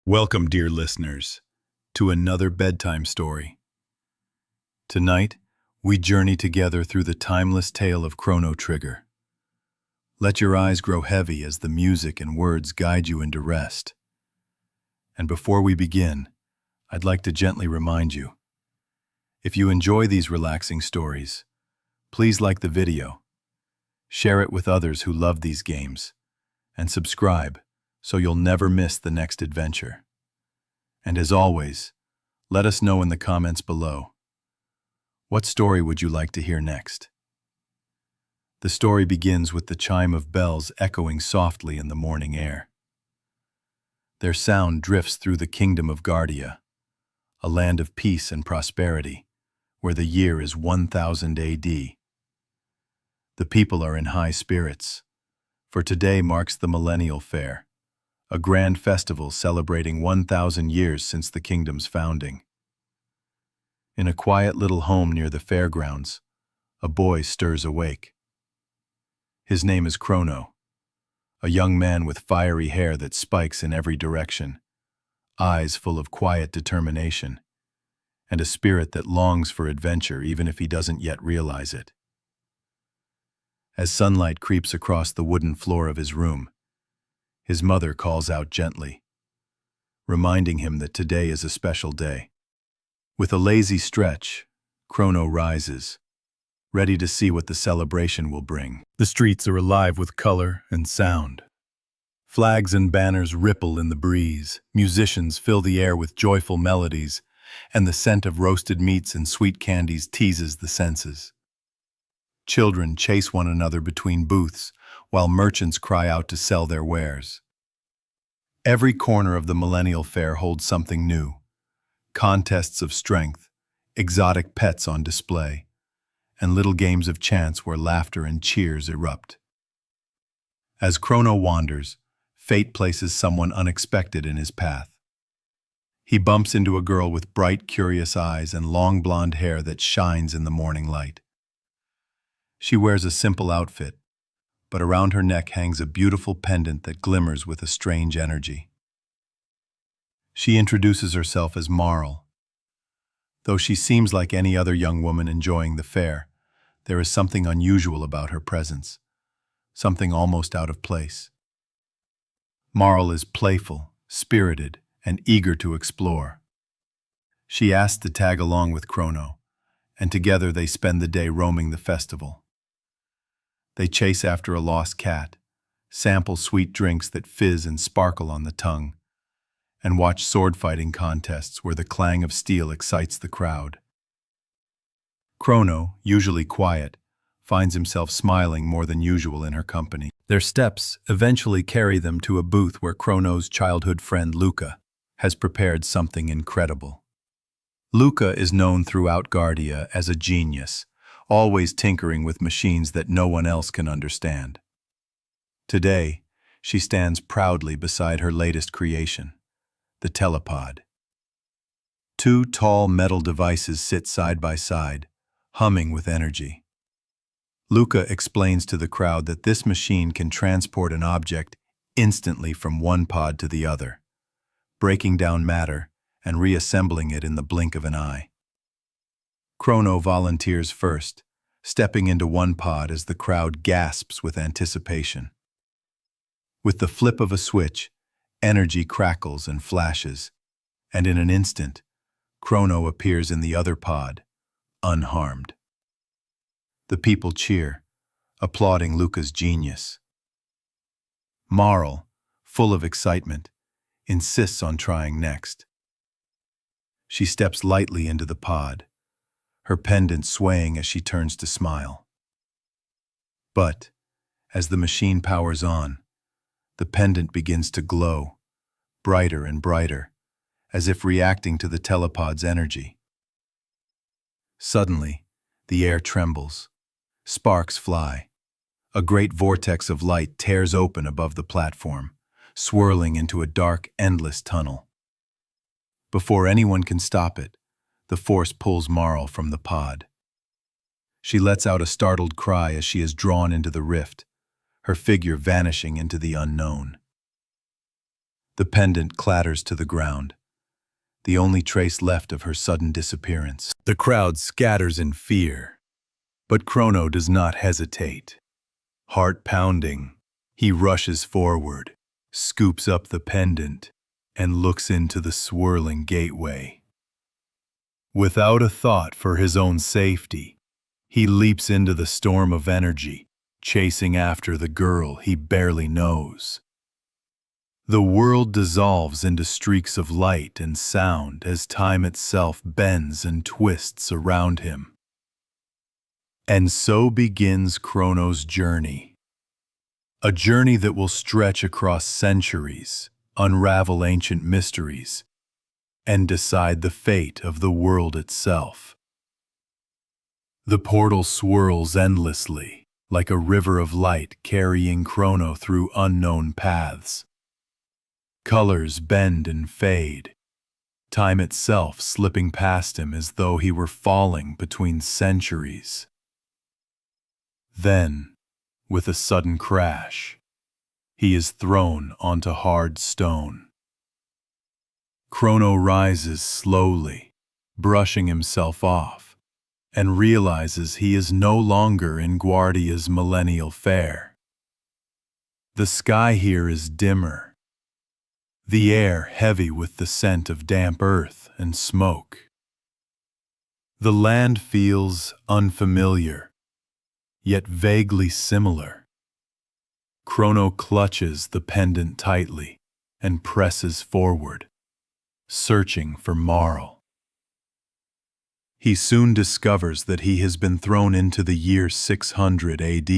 Welcome, dear listeners, to another bedtime story. Tonight, we journey together through the timeless tale of Chrono Trigger. Let your eyes grow heavy as the music and words guide you into rest. And before we begin, I'd like to gently remind you, if you enjoy these relaxing stories, please like the video, share it with others who love these games, and subscribe so you'll never miss the next adventure. And as always, let us know in the comments below. What story would you like to hear next? The story begins with the chime of bells echoing softly in the morning air. Their sound drifts through the kingdom of Guardia, a land of peace and prosperity, where the year is 1000 AD. The people are in high spirits, for today marks the Millennial Fair, a grand festival celebrating 1000 years since the kingdom's founding. In a quiet little home near the fairgrounds, a boy stirs awake. His name is Crono, a young man with fiery hair that spikes in every direction, eyes full of quiet determination, and a spirit that longs for adventure even if he doesn't yet realize it. As sunlight creeps across the wooden floor of his room, his mother calls out gently, reminding him that today is a special day. With a lazy stretch, Crono rises, ready to see what the celebration will bring. The streets are alive with color and sound. Flags and banners ripple in the breeze, musicians fill the air with joyful melodies, and the scent of roasted meats and sweet candies teases the senses. Children chase one another between booths, while merchants cry out to sell their wares. Every corner of the Millennial Fair holds something new: contests of strength, exotic pets on display, and little games of chance where laughter and cheers erupt. As Crono wanders, fate places someone unexpected in his path. He bumps into a girl with bright, curious eyes and long blonde hair that shines in the morning light. She wears a simple outfit, but around her neck hangs a beautiful pendant that glimmers with a strange energy. She introduces herself as Marle. Though she seems like any other young woman enjoying the fair, there is something unusual about her presence, something almost out of place. Marle is playful, spirited, and eager to explore. She asks to tag along with Crono, and together they spend the day roaming the festival. They chase after a lost cat, sample sweet drinks that fizz and sparkle on the tongue, and watch sword-fighting contests where the clang of steel excites the crowd. Crono, usually quiet, finds himself smiling more than usual in her company. Their steps eventually carry them to a booth where Crono's childhood friend Lucca has prepared something incredible. Lucca is known throughout Guardia as a genius, always tinkering with machines that no one else can understand. Today, she stands proudly beside her latest creation, the telepod. Two tall metal devices sit side by side, humming with energy. Lucca explains to the crowd that this machine can transport an object instantly from one pod to the other, breaking down matter and reassembling it in the blink of an eye. Crono volunteers first, stepping into one pod as the crowd gasps with anticipation. With the flip of a switch, energy crackles and flashes, and in an instant, Crono appears in the other pod, unharmed. The people cheer, applauding Lucca's genius. Marle, full of excitement, insists on trying next. She steps lightly into the pod, her pendant swaying as she turns to smile. But, as the machine powers on, the pendant begins to glow, brighter and brighter, as if reacting to the telepod's energy. Suddenly, the air trembles. Sparks fly. A great vortex of light tears open above the platform, swirling into a dark, endless tunnel. Before anyone can stop it, the force pulls Marle from the pod. She lets out a startled cry as she is drawn into the rift, her figure vanishing into the unknown. The pendant clatters to the ground, the only trace left of her sudden disappearance. The crowd scatters in fear, but Crono does not hesitate. Heart pounding, he rushes forward, scoops up the pendant, and looks into the swirling gateway. Without a thought for his own safety, he leaps into the storm of energy, chasing after the girl he barely knows. The world dissolves into streaks of light and sound as time itself bends and twists around him. And so begins Crono's journey. A journey that will stretch across centuries, unravel ancient mysteries, and decide the fate of the world itself. The portal swirls endlessly, like a river of light carrying Crono through unknown paths. Colors bend and fade, time itself slipping past him as though he were falling between centuries. Then, with a sudden crash, he is thrown onto hard stone. Crono rises slowly, brushing himself off, and realizes he is no longer in Guardia's Millennial Fair. The sky here is dimmer, the air heavy with the scent of damp earth and smoke. The land feels unfamiliar, yet vaguely similar. Crono clutches the pendant tightly and presses forward, searching for Marle. He soon discovers that he has been thrown into the year 600 AD,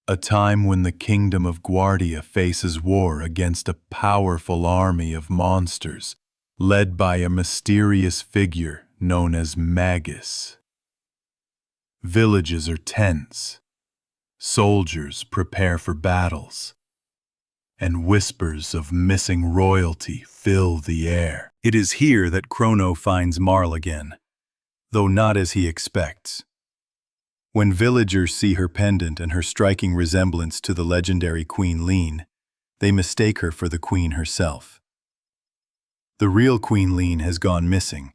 a time when the kingdom of Guardia faces war against a powerful army of monsters led by a mysterious figure known as Magus. Villages are tense, soldiers prepare for battles, and whispers of missing royalty fill the air. It is here that Crono finds Marle again, though not as he expects. When villagers see her pendant and her striking resemblance to the legendary Queen Lean, they mistake her for the queen herself. The real Queen Lean has gone missing,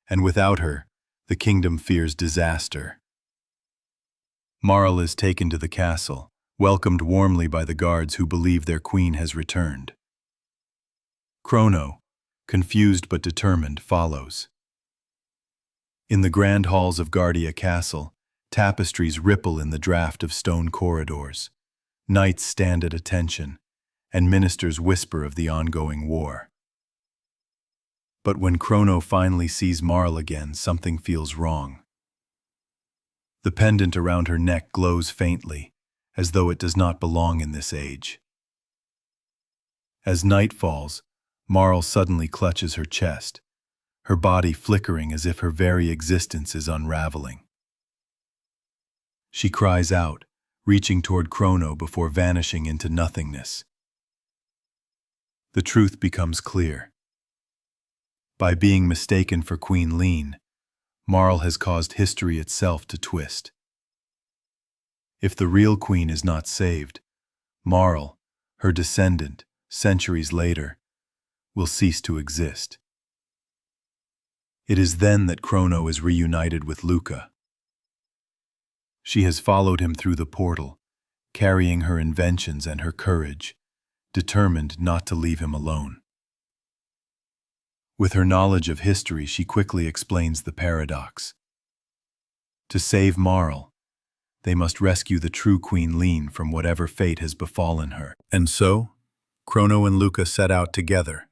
and without her, the kingdom fears disaster. Marle is taken to the castle, welcomed warmly by the guards who believe their queen has returned. Crono, confused but determined, follows. In the grand halls of Guardia Castle, tapestries ripple in the draft of stone corridors. Knights stand at attention, and ministers whisper of the ongoing war. But when Crono finally sees Marle again, something feels wrong. The pendant around her neck glows faintly, as though it does not belong in this age. As night falls, Marle suddenly clutches her chest, her body flickering as if her very existence is unraveling. She cries out, reaching toward Crono before vanishing into nothingness. The truth becomes clear. By being mistaken for Queen Lean, Marle has caused history itself to twist. If the real queen is not saved, Marle, her descendant, centuries later, will cease to exist. It is then that Crono is reunited with Lucca. She has followed him through the portal, carrying her inventions and her courage, determined not to leave him alone. With her knowledge of history, she quickly explains the paradox. To save Marle, they must rescue the true Queen Lean from whatever fate has befallen her. And so, Crono and Lucca set out together,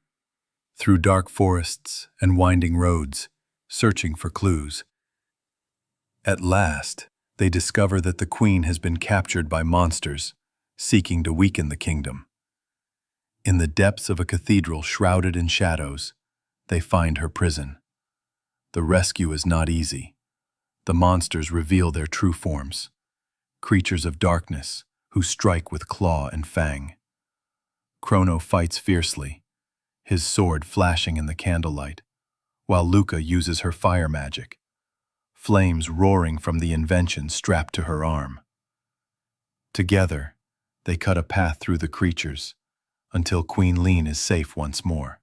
through dark forests and winding roads, searching for clues. At last, they discover that the queen has been captured by monsters, seeking to weaken the kingdom. In the depths of a cathedral shrouded in shadows, they find her prison. The rescue is not easy. The monsters reveal their true forms, creatures of darkness who strike with claw and fang. Crono fights fiercely, his sword flashing in the candlelight, while Lucca uses her fire magic, flames roaring from the invention strapped to her arm. Together, they cut a path through the creatures, until Queen Lean is safe once more.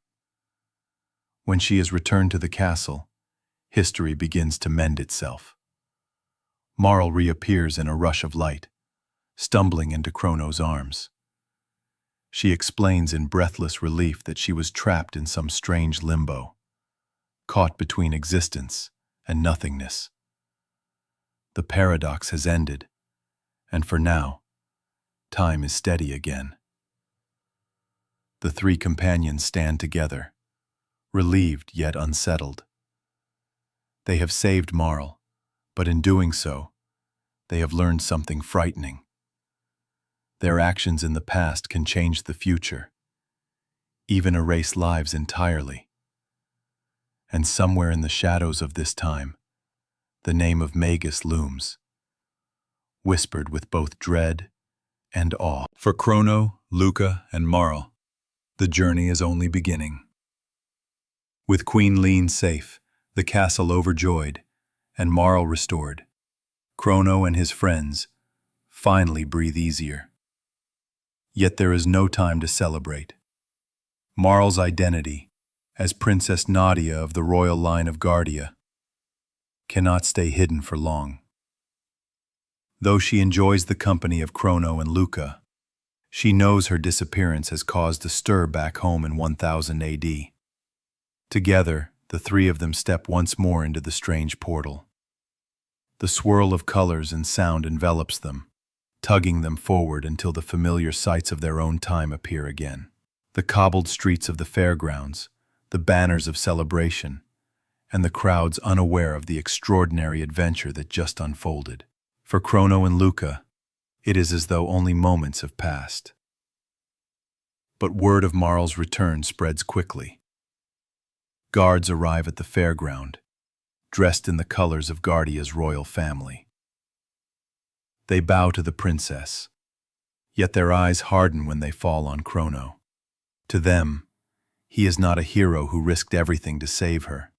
When she is returned to the castle, history begins to mend itself. Marle reappears in a rush of light, stumbling into Crono's arms. She explains in breathless relief that she was trapped in some strange limbo, caught between existence and nothingness. The paradox has ended, and for now, time is steady again. The three companions stand together, relieved yet unsettled. They have saved Marle, but in doing so, they have learned something frightening. Their actions in the past can change the future, even erase lives entirely. And somewhere in the shadows of this time, the name of Magus looms, whispered with both dread and awe. For Crono, Lucca, and Marle, the journey is only beginning. With Queen Lean safe, the castle overjoyed, and Marle restored, Crono and his friends finally breathe easier. Yet there is no time to celebrate. Marle's identity, as Princess Nadia of the royal line of Guardia, cannot stay hidden for long. Though she enjoys the company of Crono and Lucca, she knows her disappearance has caused a stir back home in 1000 AD. Together, the three of them step once more into the strange portal. The swirl of colors and sound envelops them, tugging them forward until the familiar sights of their own time appear again. The cobbled streets of the fairgrounds, the banners of celebration, and the crowds unaware of the extraordinary adventure that just unfolded. For Crono and Lucca, it is as though only moments have passed. But word of Marle's return spreads quickly. Guards arrive at the fairground, dressed in the colors of Guardia's royal family. They bow to the princess, yet their eyes harden when they fall on Crono. To them, he is not a hero who risked everything to save her.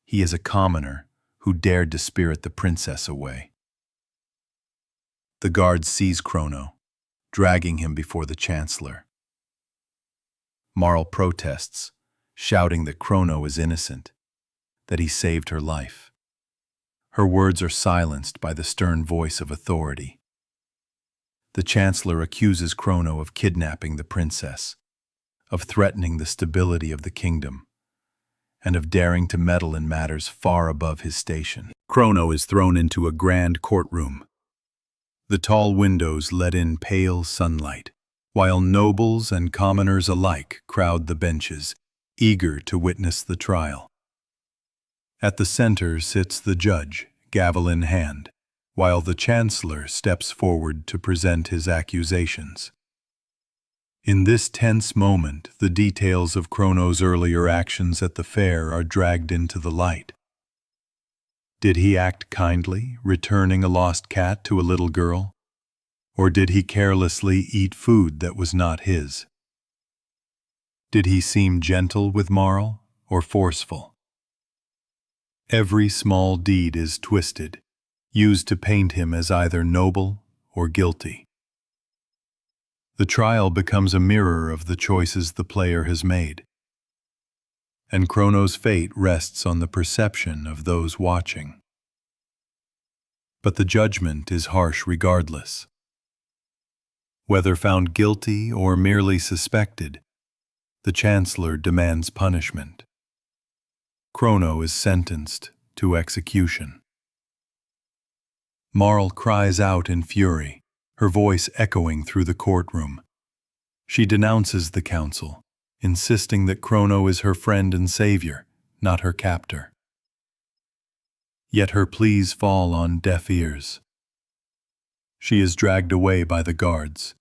He is a commoner who dared to spirit the princess away. The guards seize Crono, dragging him before the chancellor. Marle protests, shouting that Crono is innocent, that he saved her life. Her words are silenced by the stern voice of authority. The chancellor accuses Crono of kidnapping the princess, of threatening the stability of the kingdom, and of daring to meddle in matters far above his station. Crono is thrown into a grand courtroom. The tall windows let in pale sunlight, while nobles and commoners alike crowd the benches, eager to witness the trial. At the center sits the judge, gavel in hand, while the chancellor steps forward to present his accusations. In this tense moment, the details of Crono's earlier actions at the fair are dragged into the light. Did he act kindly, returning a lost cat to a little girl? Or did he carelessly eat food that was not his? Did he seem gentle with Marle or forceful? Every small deed is twisted, used to paint him as either noble or guilty. The trial becomes a mirror of the choices the player has made, and Crono's fate rests on the perception of those watching. But the judgment is harsh regardless. Whether found guilty or merely suspected, the chancellor demands punishment. Crono is sentenced to execution. Marle cries out in fury, her voice echoing through the courtroom. She denounces the council, insisting that Crono is her friend and savior, not her captor. Yet her pleas fall on deaf ears. She is dragged away by the guards,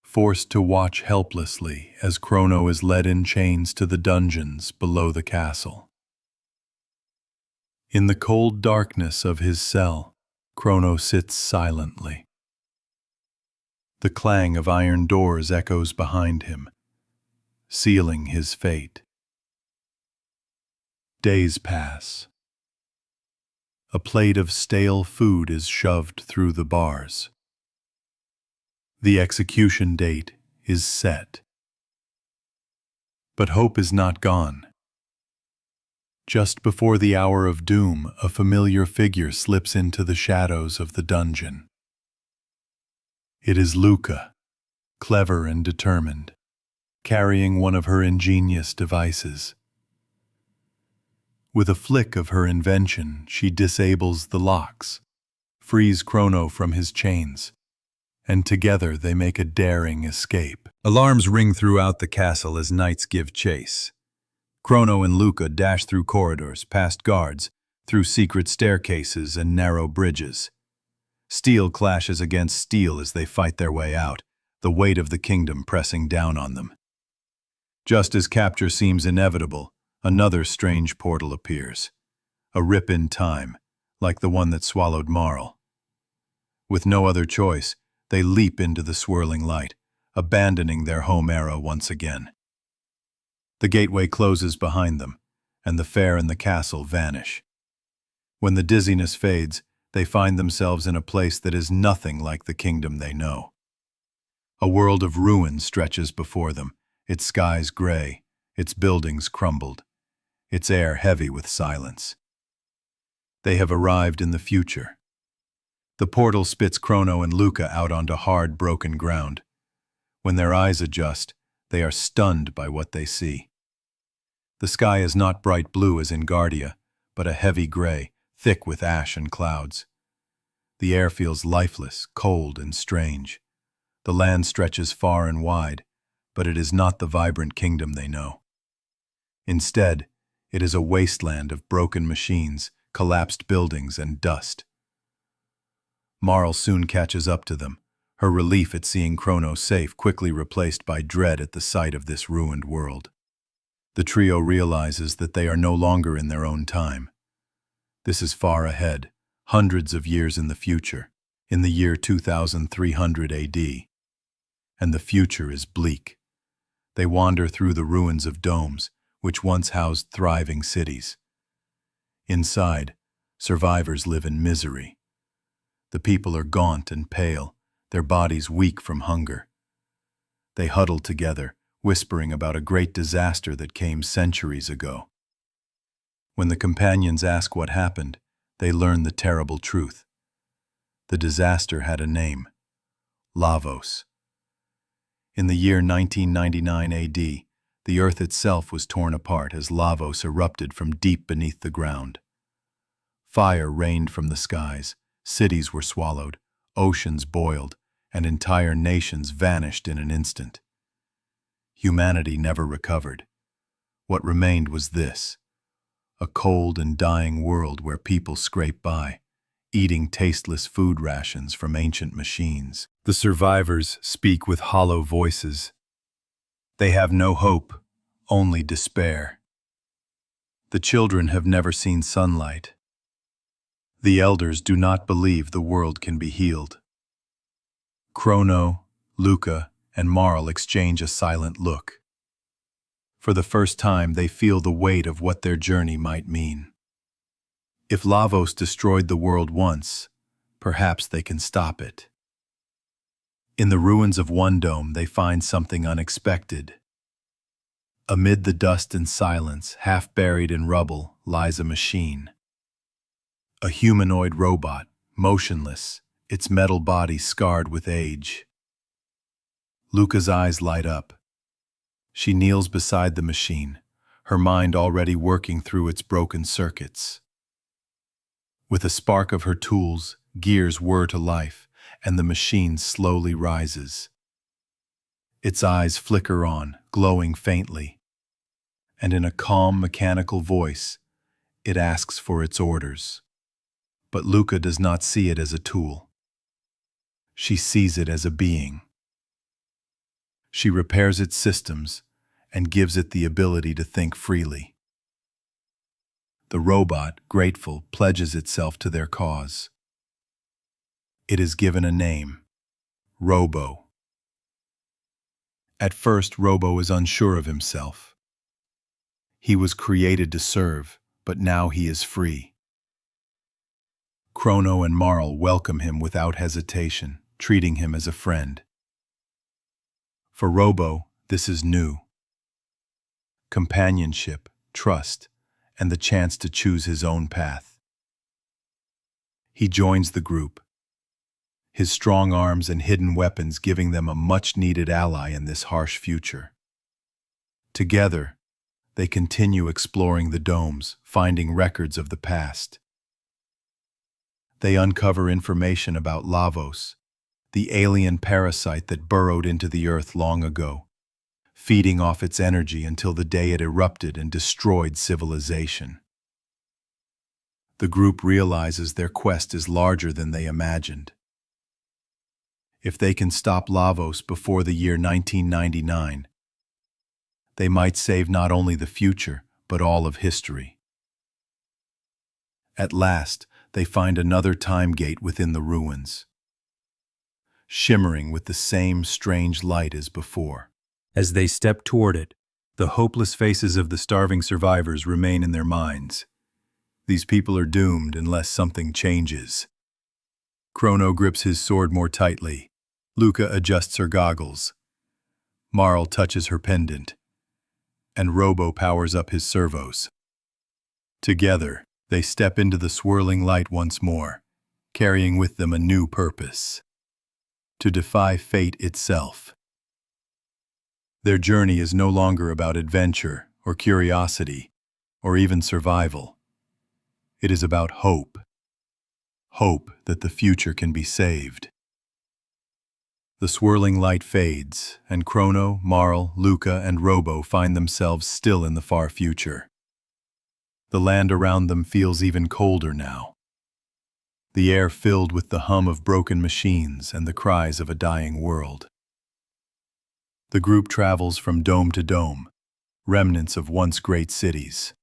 forced to watch helplessly as Crono is led in chains to the dungeons below the castle. In the cold darkness of his cell, Crono sits silently. The clang of iron doors echoes behind him, sealing his fate. Days pass. A plate of stale food is shoved through the bars. The execution date is set. But hope is not gone. Just before the hour of doom, a familiar figure slips into the shadows of the dungeon. It is Lucca, clever and determined, carrying one of her ingenious devices. With a flick of her invention, she disables the locks, frees Crono from his chains, and together they make a daring escape. Alarms ring throughout the castle as knights give chase. Crono and Lucca dash through corridors, past guards, through secret staircases and narrow bridges. Steel clashes against steel as they fight their way out, the weight of the kingdom pressing down on them. Just as capture seems inevitable, another strange portal appears. A rip in time, like the one that swallowed Marle. With no other choice, they leap into the swirling light, abandoning their home era once again. The gateway closes behind them, and the fair and the castle vanish. When the dizziness fades, they find themselves in a place that is nothing like the kingdom they know. A world of ruin stretches before them, its skies gray, its buildings crumbled, its air heavy with silence. They have arrived in the future. The portal spits Crono and Lucca out onto hard, broken ground. When their eyes adjust, they are stunned by what they see. The sky is not bright blue as in Guardia, but a heavy gray, thick with ash and clouds. The air feels lifeless, cold, and strange. The land stretches far and wide, but it is not the vibrant kingdom they know. Instead, it is a wasteland of broken machines, collapsed buildings, and dust. Marle soon catches up to them, her relief at seeing Crono safe quickly replaced by dread at the sight of this ruined world. The trio realizes that they are no longer in their own time. This is far ahead, hundreds of years in the future, in the year 2300 AD. And the future is bleak. They wander through the ruins of domes, which once housed thriving cities. Inside, survivors live in misery. The people are gaunt and pale, their bodies weak from hunger. They huddle together, whispering about a great disaster that came centuries ago. When the companions ask what happened, they learn the terrible truth. The disaster had a name: Lavos. In the year 1999 AD, the earth itself was torn apart as Lavos erupted from deep beneath the ground. Fire rained from the skies, cities were swallowed, oceans boiled, and entire nations vanished in an instant. Humanity never recovered. What remained was this: a cold and dying world where people scrape by, eating tasteless food rations from ancient machines. The survivors speak with hollow voices. They have no hope, only despair. The children have never seen sunlight. The elders do not believe the world can be healed. Crono, Lucca, and Marle exchange a silent look. For the first time, they feel the weight of what their journey might mean. If Lavos destroyed the world once, perhaps they can stop it. In the ruins of one dome, they find something unexpected. Amid the dust and silence, half buried in rubble, lies a machine. A humanoid robot, motionless, its metal body scarred with age. Lucca's eyes light up. She kneels beside the machine, her mind already working through its broken circuits. With a spark of her tools, gears whir to life, and the machine slowly rises. Its eyes flicker on, glowing faintly, and in a calm, mechanical voice, it asks for its orders. But Lucca does not see it as a tool. She sees it as a being. She repairs its systems and gives it the ability to think freely. The robot, grateful, pledges itself to their cause. It is given a name: Robo. At first, Robo is unsure of himself. He was created to serve, but now he is free. Crono and Marle welcome him without hesitation, treating him as a friend. For Robo, this is new. companionship, trust, and the chance to choose his own path. He joins the group, his strong arms and hidden weapons giving them a much-needed ally in this harsh future. Together, they continue exploring the domes, finding records of the past. They uncover information about Lavos, the alien parasite that burrowed into the earth long ago, feeding off its energy until the day it erupted and destroyed civilization. The group realizes their quest is larger than they imagined. If they can stop Lavos before the year 1999, they might save not only the future, but all of history. At last, they find another time gate within the ruins, shimmering with the same strange light as before. As they step toward it, the hopeless faces of the starving survivors remain in their minds. These people are doomed unless something changes. Crono grips his sword more tightly. Lucca adjusts her goggles. Marle touches her pendant, and Robo powers up his servos. Together, they step into the swirling light once more, carrying with them a new purpose: to defy fate itself. Their journey is no longer about adventure or curiosity or even survival. It is about hope. Hope that the future can be saved. The swirling light fades, and Crono, Marle, Lucca, and Robo find themselves still in the far future. The land around them feels even colder now, the air filled with the hum of broken machines and the cries of a dying world. The group travels from dome to dome, remnants of once great cities.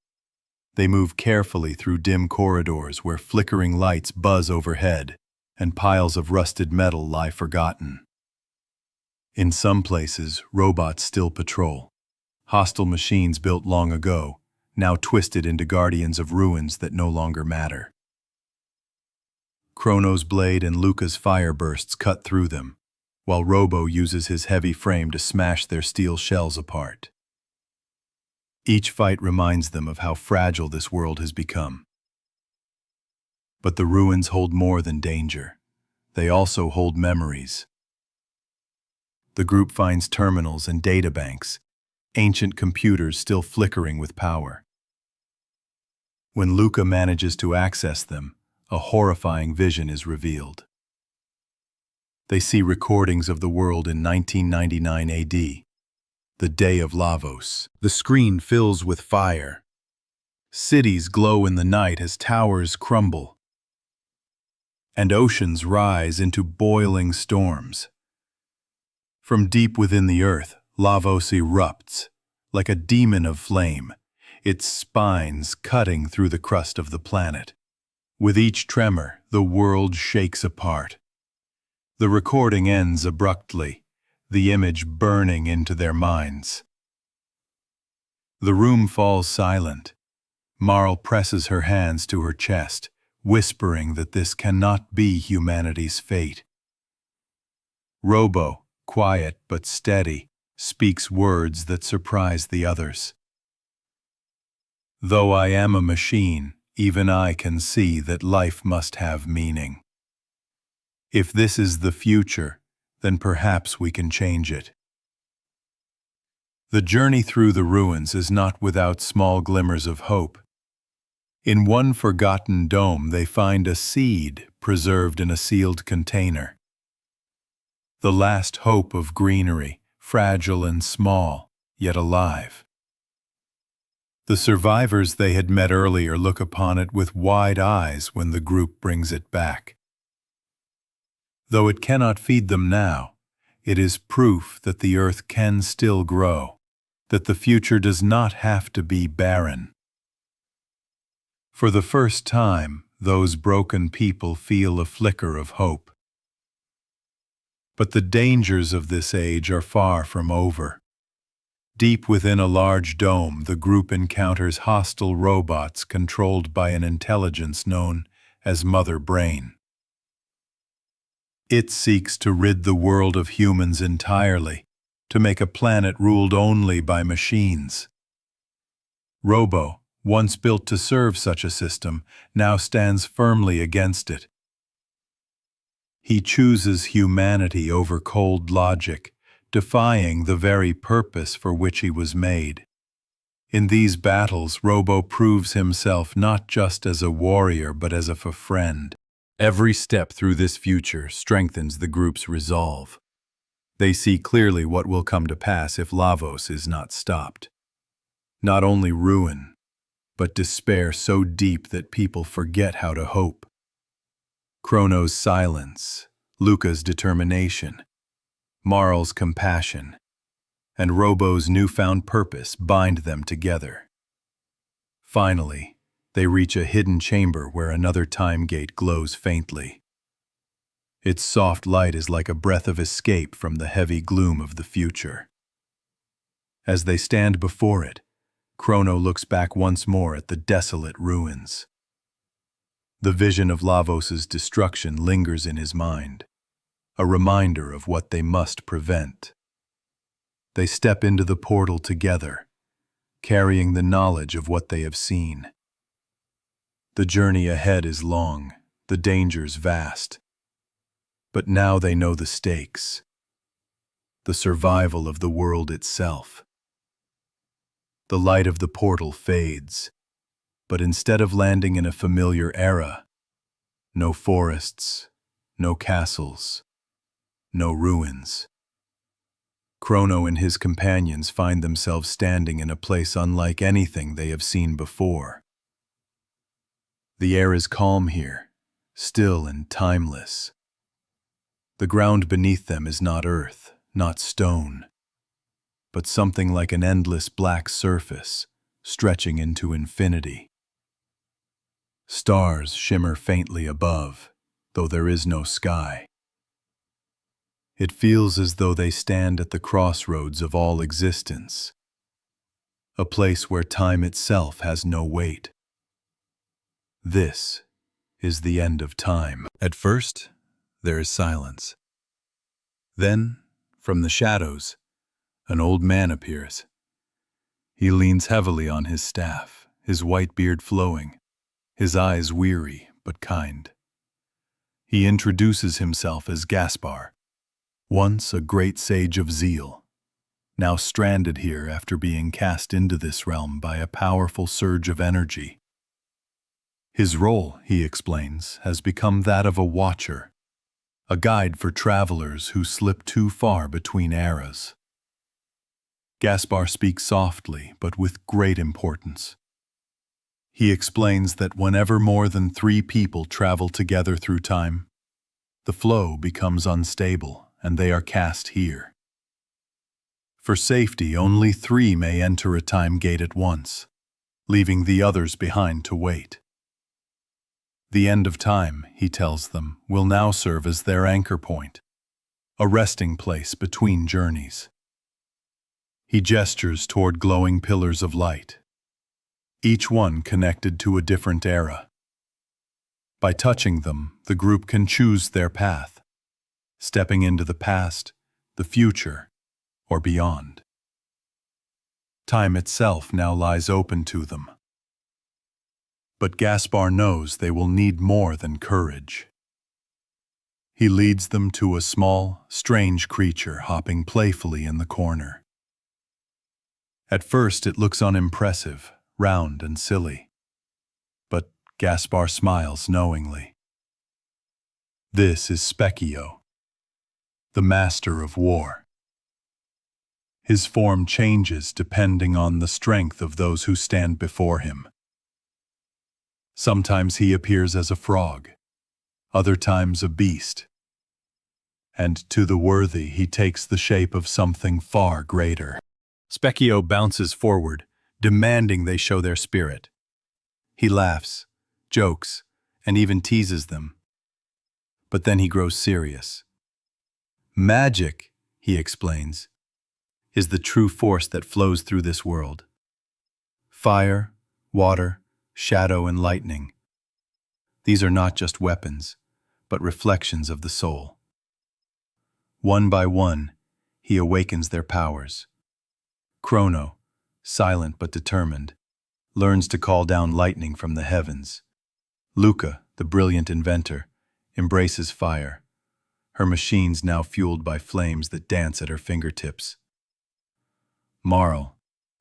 They move carefully through dim corridors where flickering lights buzz overhead and piles of rusted metal lie forgotten. In some places, robots still patrol, hostile machines built long ago, now twisted into guardians of ruins that no longer matter. Crono's blade and Lucca's fire bursts cut through them, while Robo uses his heavy frame to smash their steel shells apart. Each fight reminds them of how fragile this world has become. But the ruins hold more than danger. They also hold memories. The group finds terminals and databanks, ancient computers still flickering with power. When Lucca manages to access them, a horrifying vision is revealed. They see recordings of the world in 1999 AD, the day of Lavos. The screen fills with fire. Cities glow in the night as towers crumble, and oceans rise into boiling storms. From deep within the earth, Lavos erupts, like a demon of flame, its spines cutting through the crust of the planet. With each tremor, the world shakes apart. The recording ends abruptly, the image burning into their minds. The room falls silent. Marle presses her hands to her chest, whispering that this cannot be humanity's fate. Robo, quiet but steady, speaks words that surprise the others. Though I am a machine, even I can see that life must have meaning. If this is the future, then perhaps we can change it. The journey through the ruins is not without small glimmers of hope. In one forgotten dome, they find a seed preserved in a sealed container. The last hope of greenery, fragile and small, yet alive. The survivors they had met earlier look upon it with wide eyes when the group brings it back. Though it cannot feed them now, it is proof that the earth can still grow, that the future does not have to be barren. For the first time, those broken people feel a flicker of hope. But the dangers of this age are far from over. Deep within a large dome, the group encounters hostile robots controlled by an intelligence known as Mother Brain. It seeks to rid the world of humans entirely, to make a planet ruled only by machines. Robo, once built to serve such a system, now stands firmly against it. He chooses humanity over cold logic, defying the very purpose for which he was made. In these battles, Robo proves himself not just as a warrior but as a friend. Every step through this future strengthens the group's resolve. They see clearly what will come to pass if Lavos is not stopped. Not only ruin, but despair so deep that people forget how to hope. Crono's silence, Lucca's determination, Marle's compassion, and Robo's newfound purpose bind them together. Finally, they reach a hidden chamber where another time gate glows faintly. Its soft light is like a breath of escape from the heavy gloom of the future. As they stand before it, Crono looks back once more at the desolate ruins. The vision of Lavos's destruction lingers in his mind, a reminder of what they must prevent. They step into the portal together, carrying the knowledge of what they have seen. The journey ahead is long, the dangers vast. But now they know the stakes, the survival of the world itself. The light of the portal fades, but instead of landing in a familiar era, no forests, no castles, no ruins. Crono and his companions find themselves standing in a place unlike anything they have seen before. The air is calm here, still and timeless. The ground beneath them is not earth, not stone, but something like an endless black surface, stretching into infinity. Stars shimmer faintly above, though there is no sky. It feels as though they stand at the crossroads of all existence, a place where time itself has no weight. This is the end of time. At first, there is silence. Then, from the shadows, an old man appears. He leans heavily on his staff, his white beard flowing, his eyes weary but kind. He introduces himself as Gaspar, once a great sage of zeal, now stranded here after being cast into this realm by a powerful surge of energy. His role, he explains, has become that of a watcher, a guide for travelers who slip too far between eras. Gaspar speaks softly, but with great importance. He explains that whenever more than 3 people travel together through time, the flow becomes unstable and they are cast here. For safety, only 3 may enter a time gate at once, leaving the others behind to wait. The end of time, he tells them, will now serve as their anchor point, a resting place between journeys. He gestures toward glowing pillars of light, each one connected to a different era. By touching them, the group can choose their path, stepping into the past, the future, or beyond. Time itself now lies open to them. But Gaspar knows they will need more than courage. He leads them to a small, strange creature hopping playfully in the corner. At first it looks unimpressive, round and silly. But Gaspar smiles knowingly. This is Specchio, the master of war. His form changes depending on the strength of those who stand before him. Sometimes he appears as a frog, other times a beast. And to the worthy he takes the shape of something far greater. Specchio bounces forward, demanding they show their spirit. He laughs, jokes, and even teases them. But then he grows serious. Magic, he explains, is the true force that flows through this world. Fire, water, shadow, and lightning. These are not just weapons, but reflections of the soul. One by one, he awakens their powers. Crono, silent but determined, learns to call down lightning from the heavens. Lucca, the brilliant inventor, embraces fire, her machines now fueled by flames that dance at her fingertips. Marle,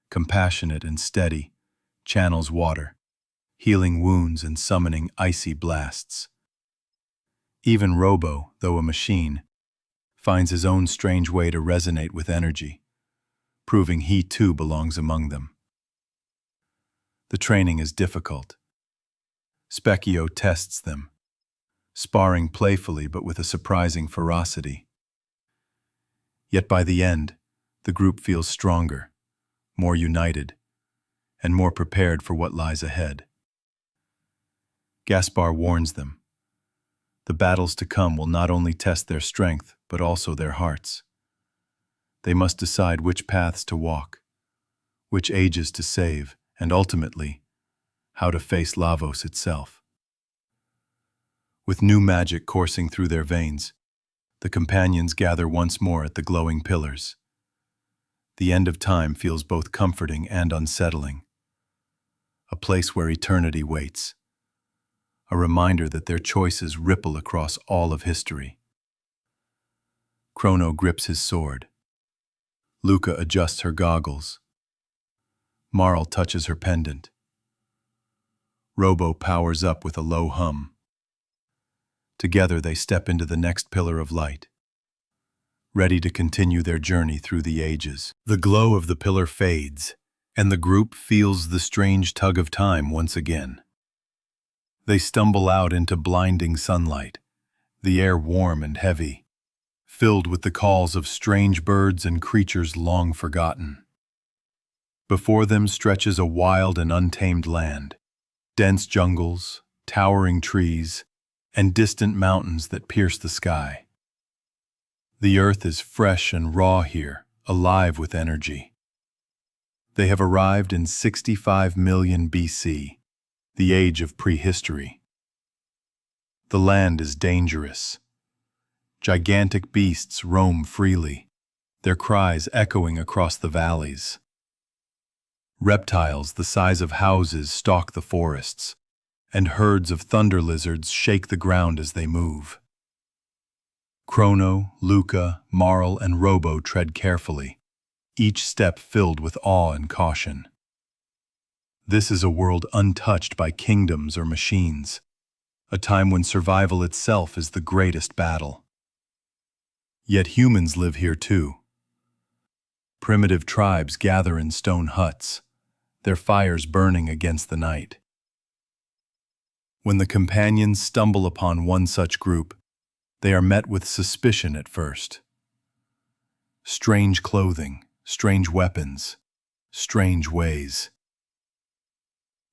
compassionate and steady, channels water, healing wounds and summoning icy blasts. Even Robo, though a machine, finds his own strange way to resonate with energy, proving he too belongs among them. The training is difficult. Specchio tests them, sparring playfully but with a surprising ferocity. Yet by the end, the group feels stronger, more united, and more prepared for what lies ahead. Gaspar warns them. The battles to come will not only test their strength, but also their hearts. They must decide which paths to walk, which ages to save, and ultimately, how to face Lavos itself. With new magic coursing through their veins, the companions gather once more at the glowing pillars. The end of time feels both comforting and unsettling. A place where eternity waits. A reminder that their choices ripple across all of history. Crono grips his sword. Lucca adjusts her goggles. Marle touches her pendant. Robo powers up with a low hum. Together they step into the next pillar of light, ready to continue their journey through the ages. The glow of the pillar fades, and the group feels the strange tug of time once again. They stumble out into blinding sunlight, the air warm and heavy, filled with the calls of strange birds and creatures long forgotten. Before them stretches a wild and untamed land, dense jungles, towering trees, and distant mountains that pierce the sky. The earth is fresh and raw here, alive with energy. They have arrived in 65 million BC, the age of prehistory. The land is dangerous. Gigantic beasts roam freely, their cries echoing across the valleys. Reptiles the size of houses stalk the forests, and herds of thunder lizards shake the ground as they move. Crono, Lucca, Marle, and Robo tread carefully, each step filled with awe and caution. This is a world untouched by kingdoms or machines, a time when survival itself is the greatest battle. Yet humans live here too. Primitive tribes gather in stone huts, their fires burning against the night. When the companions stumble upon one such group, they are met with suspicion at first. Strange clothing, strange weapons, strange ways.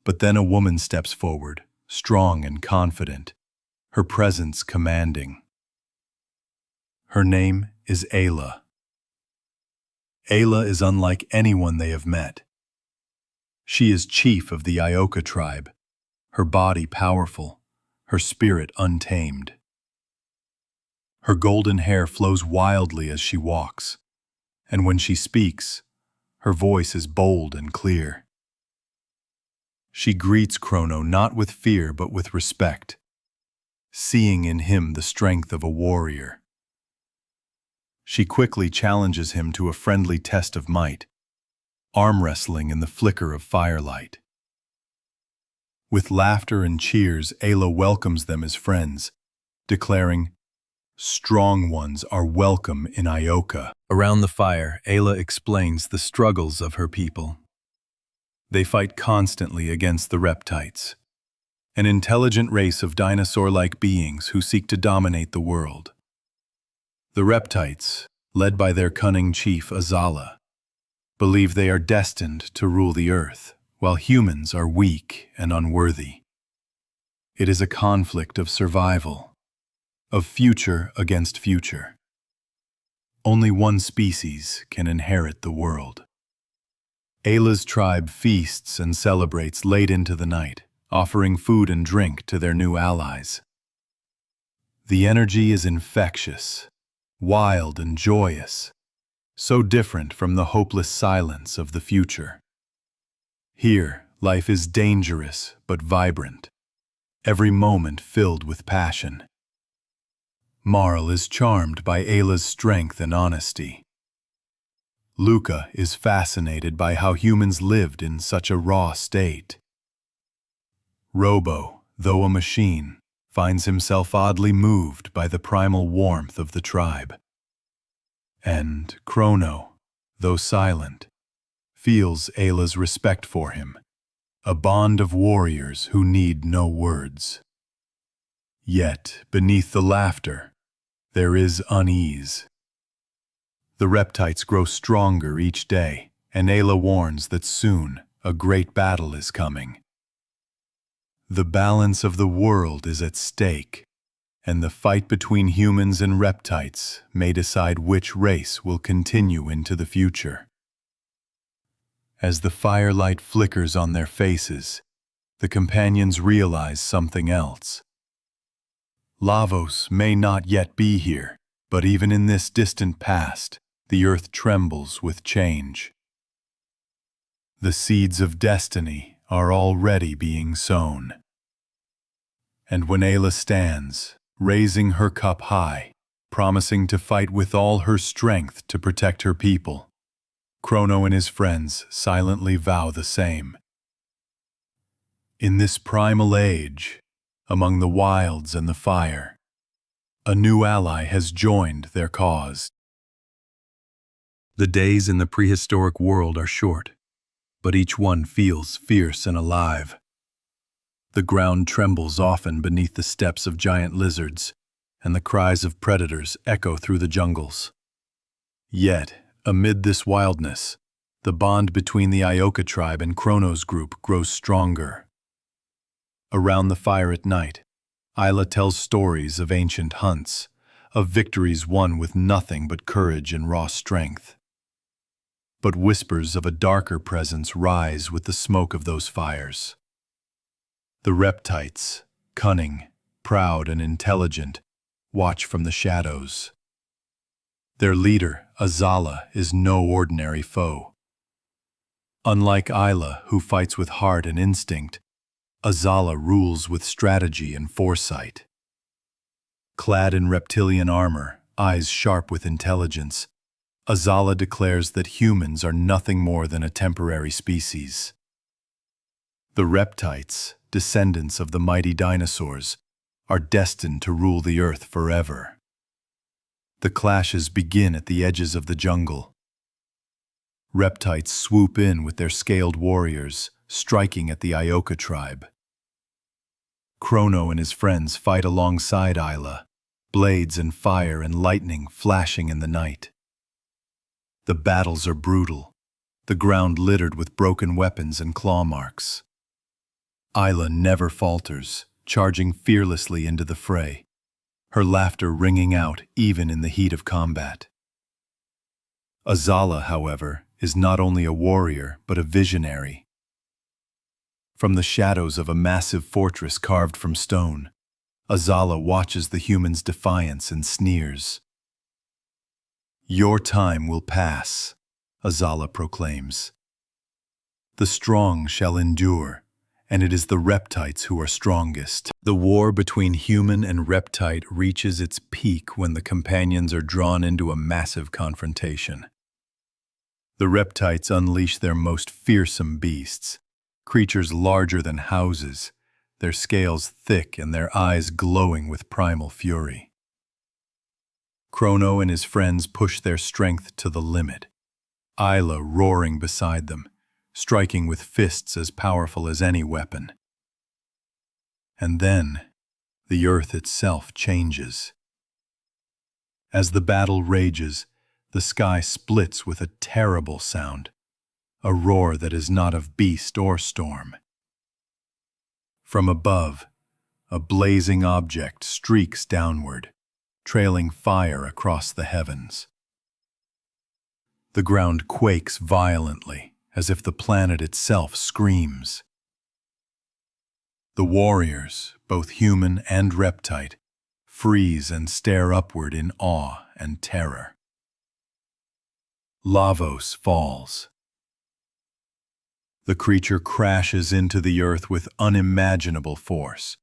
But then a woman steps forward, strong and confident, her presence commanding. Her name is Ayla. Ayla is unlike anyone they have met. She is chief of the Ioka tribe, her body powerful, her spirit untamed. Her golden hair flows wildly as she walks, and when she speaks, her voice is bold and clear. She greets Crono not with fear but with respect, seeing in him the strength of a warrior. She quickly challenges him to a friendly test of might, arm wrestling in the flicker of firelight. With laughter and cheers, Ayla welcomes them as friends, declaring, "Strong ones are welcome in Ioka." Around the fire, Ayla explains the struggles of her people. They fight constantly against the reptites, an intelligent race of dinosaur-like beings who seek to dominate the world. The reptites, led by their cunning chief Azala, believe they are destined to rule the earth, while humans are weak and unworthy. It is a conflict of survival, of future against future. Only one species can inherit the world. Ayla's tribe feasts and celebrates late into the night, offering food and drink to their new allies. The energy is infectious, wild and joyous, so different from the hopeless silence of the future. Here, Life is dangerous but vibrant, every moment filled with passion. Marle is charmed by Ayla's strength and honesty. Lucca is fascinated by how humans lived in such a raw state. Robo, though a machine, finds himself oddly moved by the primal warmth of the tribe. And Crono, though silent, feels Ayla's respect for him, a bond of warriors who need no words. Yet, beneath the laughter, there is unease. The reptites grow stronger each day, and Ayla warns that soon a great battle is coming. The balance of the world is at stake, and the fight between humans and reptites may decide which race will continue into the future. As the firelight flickers on their faces, the companions realize something else. Lavos may not yet be here, but even in this distant past, the earth trembles with change. The seeds of destiny are already being sown. And when Ayla stands, raising her cup high, promising to fight with all her strength to protect her people, Crono and his friends silently vow the same. In this primal age, among the wilds and the fire, a new ally has joined their cause. The days in the prehistoric world are short, but each one feels fierce and alive. The ground trembles often beneath the steps of giant lizards, and the cries of predators echo through the jungles. Yet, amid this wildness, the bond between the Ioka tribe and Crono's group grows stronger. Around the fire at night, Ayla tells stories of ancient hunts, of victories won with nothing but courage and raw strength. But whispers of a darker presence rise with the smoke of those fires. The reptites, cunning, proud, and intelligent, watch from the shadows. Their leader, Ayla, is no ordinary foe. Unlike Ayla, who fights with heart and instinct, Ayla rules with strategy and foresight. Clad in reptilian armor, eyes sharp with intelligence, Ayla declares that humans are nothing more than a temporary species. The reptites, descendants of the mighty dinosaurs, are destined to rule the earth forever. The clashes begin at the edges of the jungle. Reptites swoop in with their scaled warriors, striking at the Ioka tribe. Crono and his friends fight alongside Ayla, blades and fire and lightning flashing in the night. The battles are brutal, the ground littered with broken weapons and claw marks. Ayla never falters, charging fearlessly into the fray, her laughter ringing out even in the heat of combat. Ayla, however, is not only a warrior but a visionary. From the shadows of a massive fortress carved from stone, Ayla watches the humans' defiance and sneers. "Your time will pass," Ayla proclaims. "The strong shall endure, and it is the reptites who are strongest." The war between human and reptite reaches its peak when the companions are drawn into a massive confrontation. The reptites unleash their most fearsome beasts, creatures larger than houses, their scales thick and their eyes glowing with primal fury. Crono and his friends push their strength to the limit, Ayla roaring beside them, striking with fists as powerful as any weapon. And then, the earth itself changes. As the battle rages, the sky splits with a terrible sound, a roar that is not of beast or storm. From above, a blazing object streaks downward, trailing fire across the heavens. The ground quakes violently, as if the planet itself screams. The warriors, both human and reptite, freeze and stare upward in awe and terror. Lavos falls. The creature crashes into the earth with unimaginable force,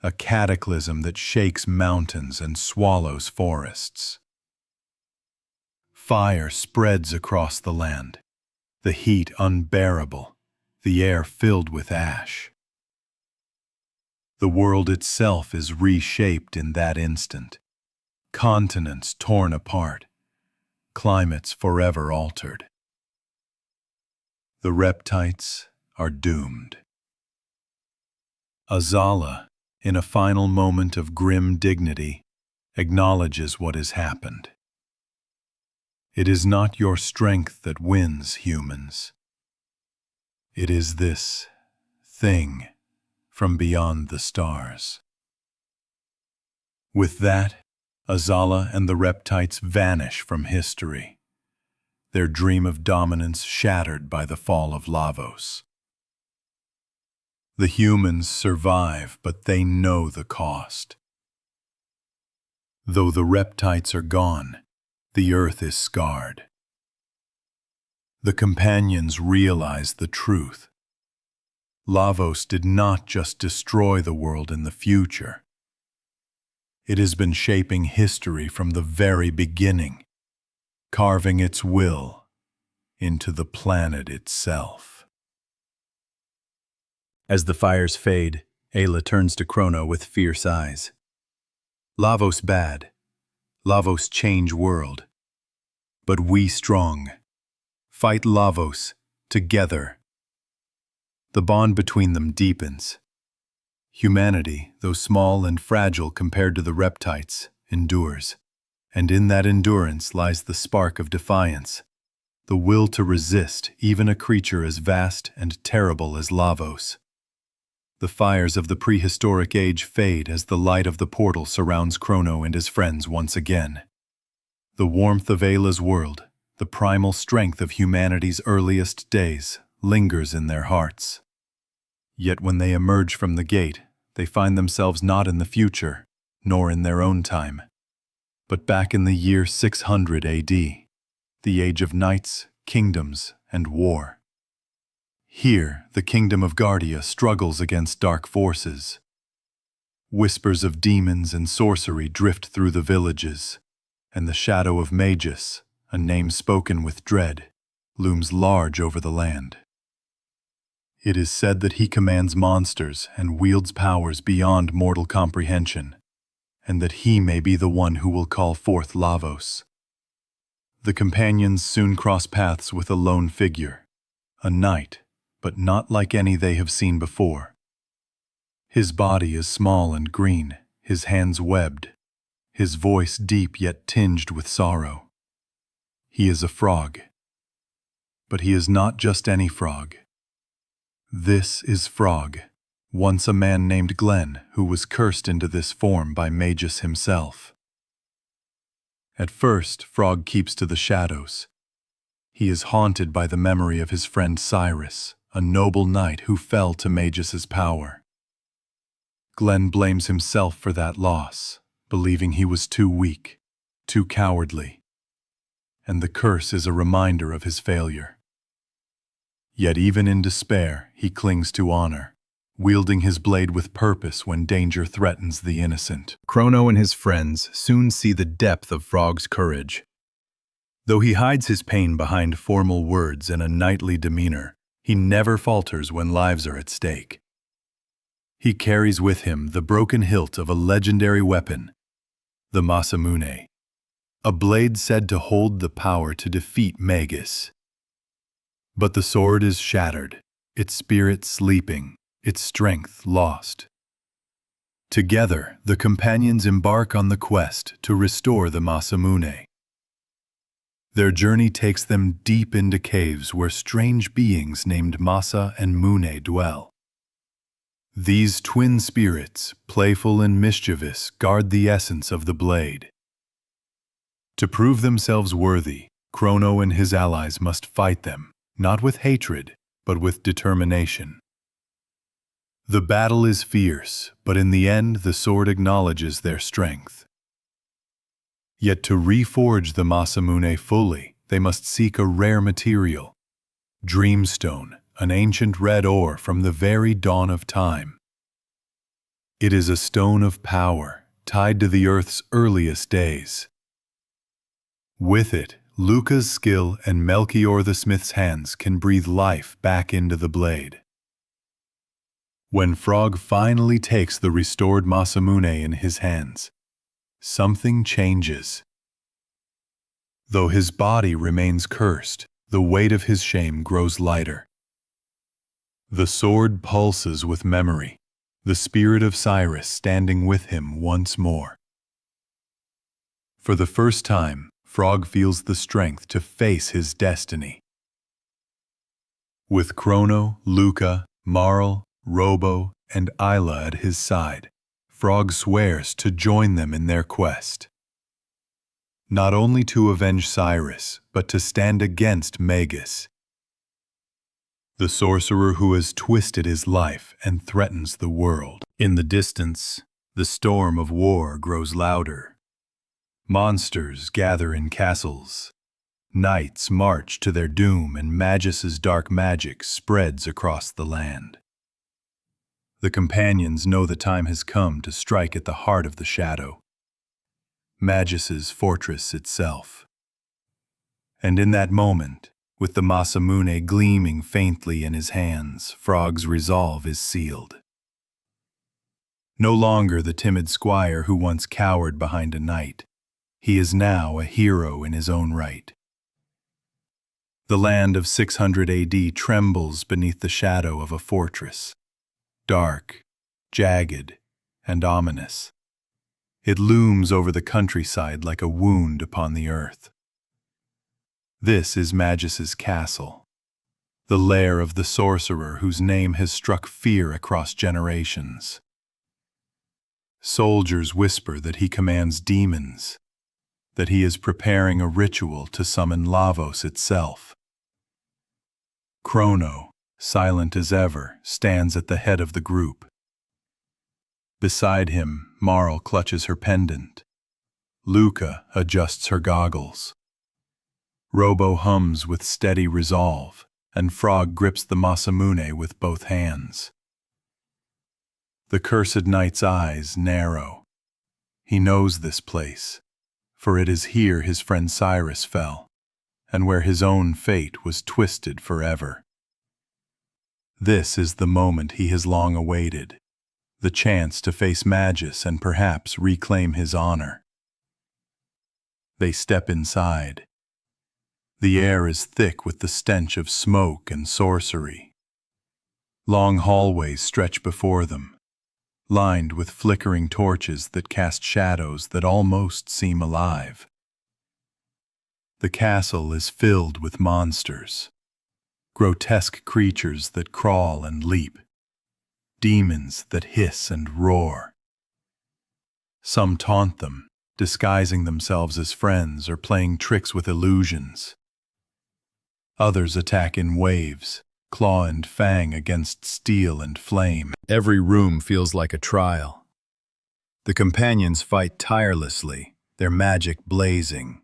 a cataclysm that shakes mountains and swallows forests. Fire spreads across the land, the heat unbearable, the air filled with ash. The world itself is reshaped in that instant, continents torn apart, climates forever altered. The reptites are doomed. Ayla, in a final moment of grim dignity, acknowledges what has happened. It is not your strength that wins, humans. It is this thing from beyond the stars. With that, Ayla and the reptites vanish from history, their dream of dominance shattered by the fall of Lavos. The humans survive, but they know the cost. Though the reptites are gone, the earth is scarred. The companions realize the truth. Lavos did not just destroy the world in the future. It has been shaping history from the very beginning, carving its will into the planet itself. As the fires fade, Ayla turns to Crono with fierce eyes. Lavos bad, Lavos change world, but we strong. Fight Lavos, together. The bond between them deepens. Humanity, though small and fragile compared to the reptites, endures. And in that endurance lies the spark of defiance, the will to resist even a creature as vast and terrible as Lavos. The fires of the prehistoric age fade as the light of the portal surrounds Crono and his friends once again. The warmth of Ayla's world, the primal strength of humanity's earliest days, lingers in their hearts. Yet when they emerge from the gate, they find themselves not in the future, nor in their own time, but back in the year 600 AD, the age of knights, kingdoms, and war. Here, the kingdom of Guardia struggles against dark forces. Whispers of demons and sorcery drift through the villages, and the shadow of Magus, a name spoken with dread, looms large over the land. It is said that he commands monsters and wields powers beyond mortal comprehension, and that he may be the one who will call forth Lavos. The companions soon cross paths with a lone figure, a knight, but not like any they have seen before. His body is small and green, his hands webbed, his voice deep yet tinged with sorrow. He is a frog. But he is not just any frog. This is Frog, once a man named Glenn who was cursed into this form by Magus himself. At first, Frog keeps to the shadows. He is haunted by the memory of his friend Cyrus, a noble knight who fell to Magus's power. Glenn blames himself for that loss, believing he was too weak, too cowardly. And the curse is a reminder of his failure. Yet even in despair, he clings to honor, wielding his blade with purpose when danger threatens the innocent. Crono and his friends soon see the depth of Frog's courage. Though he hides his pain behind formal words and a knightly demeanor, he never falters when lives are at stake. He carries with him the broken hilt of a legendary weapon, the Masamune, a blade said to hold the power to defeat Magus. But the sword is shattered, its spirit sleeping, its strength lost. Together, the companions embark on the quest to restore the Masamune. Their journey takes them deep into caves where strange beings named Masa and Mune dwell. These twin spirits, playful and mischievous, guard the essence of the blade. To prove themselves worthy, Crono and his allies must fight them, not with hatred, but with determination. The battle is fierce, but in the end the sword acknowledges their strength. Yet to reforge the Masamune fully, they must seek a rare material, Dreamstone, an ancient red ore from the very dawn of time. It is a stone of power, tied to the Earth's earliest days. With it, Lucca's skill and Melchior the smith's hands can breathe life back into the blade. When Frog finally takes the restored Masamune in his hands, something changes. Though his body remains cursed, the weight of his shame grows lighter. The sword pulses with memory, the spirit of Cyrus standing with him once more. For the first time, Frog feels the strength to face his destiny. With Crono, Lucca, Marle, Robo, and Ayla at his side, Frog swears to join them in their quest. Not only to avenge Cyrus, but to stand against Magus, the sorcerer who has twisted his life and threatens the world. In the distance, the storm of war grows louder. Monsters gather in castles. Knights march to their doom, and Magus's dark magic spreads across the land. The companions know the time has come to strike at the heart of the shadow, Magus's fortress itself. And in that moment, with the Masamune gleaming faintly in his hands, Frog's resolve is sealed. No longer the timid squire who once cowered behind a knight, he is now a hero in his own right. The land of 600 AD trembles beneath the shadow of a fortress, dark, jagged, and ominous. It looms over the countryside like a wound upon the earth. This is Magus's castle, the lair of the sorcerer whose name has struck fear across generations. Soldiers whisper that he commands demons, that he is preparing a ritual to summon Lavos itself. Crono, silent as ever, stands at the head of the group. Beside him, Marle clutches her pendant. Lucca adjusts her goggles. Robo hums with steady resolve, and Frog grips the Masamune with both hands. The cursed knight's eyes narrow. He knows this place, for it is here his friend Cyrus fell, and where his own fate was twisted forever. This is the moment he has long awaited, the chance to face Magus and perhaps reclaim his honor. They step inside. The air is thick with the stench of smoke and sorcery. Long hallways stretch before them, lined with flickering torches that cast shadows that almost seem alive. The castle is filled with monsters, grotesque creatures that crawl and leap, demons that hiss and roar. Some taunt them, disguising themselves as friends or playing tricks with illusions. Others attack in waves, claw and fang against steel and flame. Every room feels like a trial. The companions fight tirelessly, their magic blazing.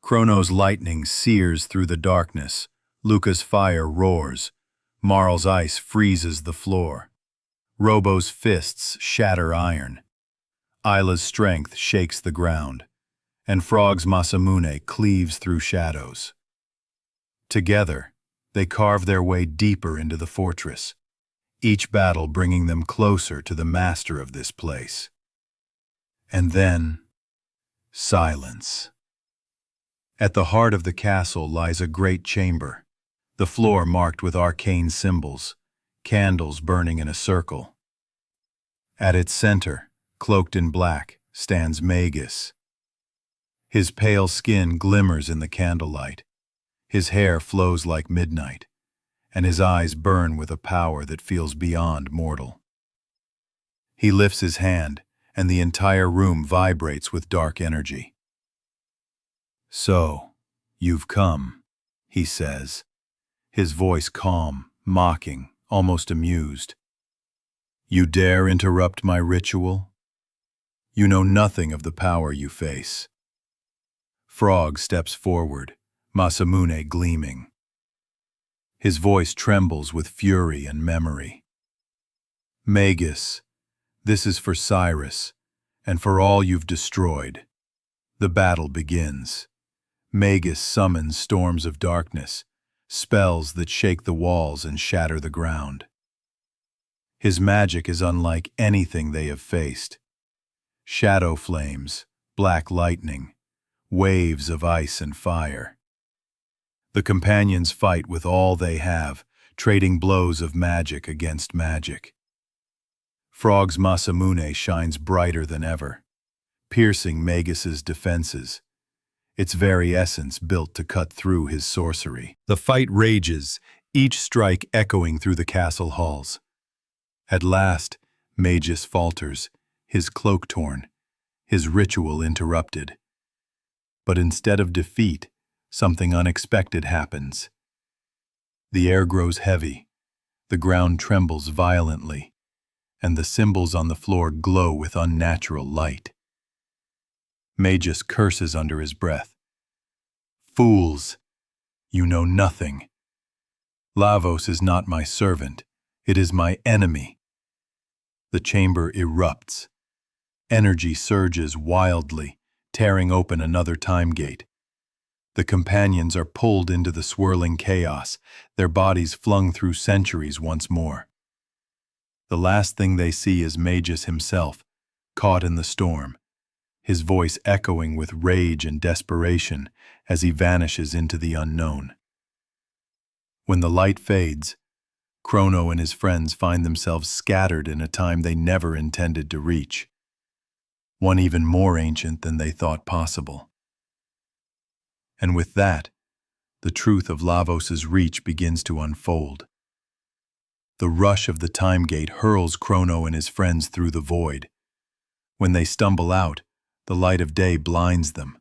Crono's lightning sears through the darkness, Lucca's fire roars, Marle's ice freezes the floor. Robo's fists shatter iron. Ayla's strength shakes the ground, and Frog's Masamune cleaves through shadows. Together, they carve their way deeper into the fortress, each battle bringing them closer to the master of this place. And then, silence. At the heart of the castle lies a great chamber, the floor marked with arcane symbols, candles burning in a circle. At its center, cloaked in black, stands Magus. His pale skin glimmers in the candlelight. His hair flows like midnight, and his eyes burn with a power that feels beyond mortal. He lifts his hand, and the entire room vibrates with dark energy. "So, you've come," he says, his voice calm, mocking, almost amused. "You dare interrupt my ritual? You know nothing of the power you face." Frog steps forward, Masamune gleaming. His voice trembles with fury and memory. Magus, this is for Cyrus, and for all you've destroyed. The battle begins. Magus summons storms of darkness, spells that shake the walls and shatter the ground. His magic is unlike anything they have faced. Shadow flames, black lightning, waves of ice and fire. The companions fight with all they have, trading blows of magic against magic. Frog's Masamune shines brighter than ever, piercing Magus's defenses, its very essence built to cut through his sorcery. The fight rages, each strike echoing through the castle halls. At last, Magus falters, his cloak torn, his ritual interrupted. But instead of defeat, something unexpected happens. The air grows heavy, the ground trembles violently, and the symbols on the floor glow with unnatural light. Magus curses under his breath. Fools! You know nothing. Lavos is not my servant, it is my enemy. The chamber erupts. Energy surges wildly, tearing open another time gate. The companions are pulled into the swirling chaos, their bodies flung through centuries once more. The last thing they see is Magus himself, caught in the storm, his voice echoing with rage and desperation as he vanishes into the unknown. When the light fades, Crono and his friends find themselves scattered in a time they never intended to reach, one even more ancient than they thought possible. And with that, the truth of Lavos's reach begins to unfold. The rush of the time gate hurls Crono and his friends through the void. When they stumble out, the light of day blinds them.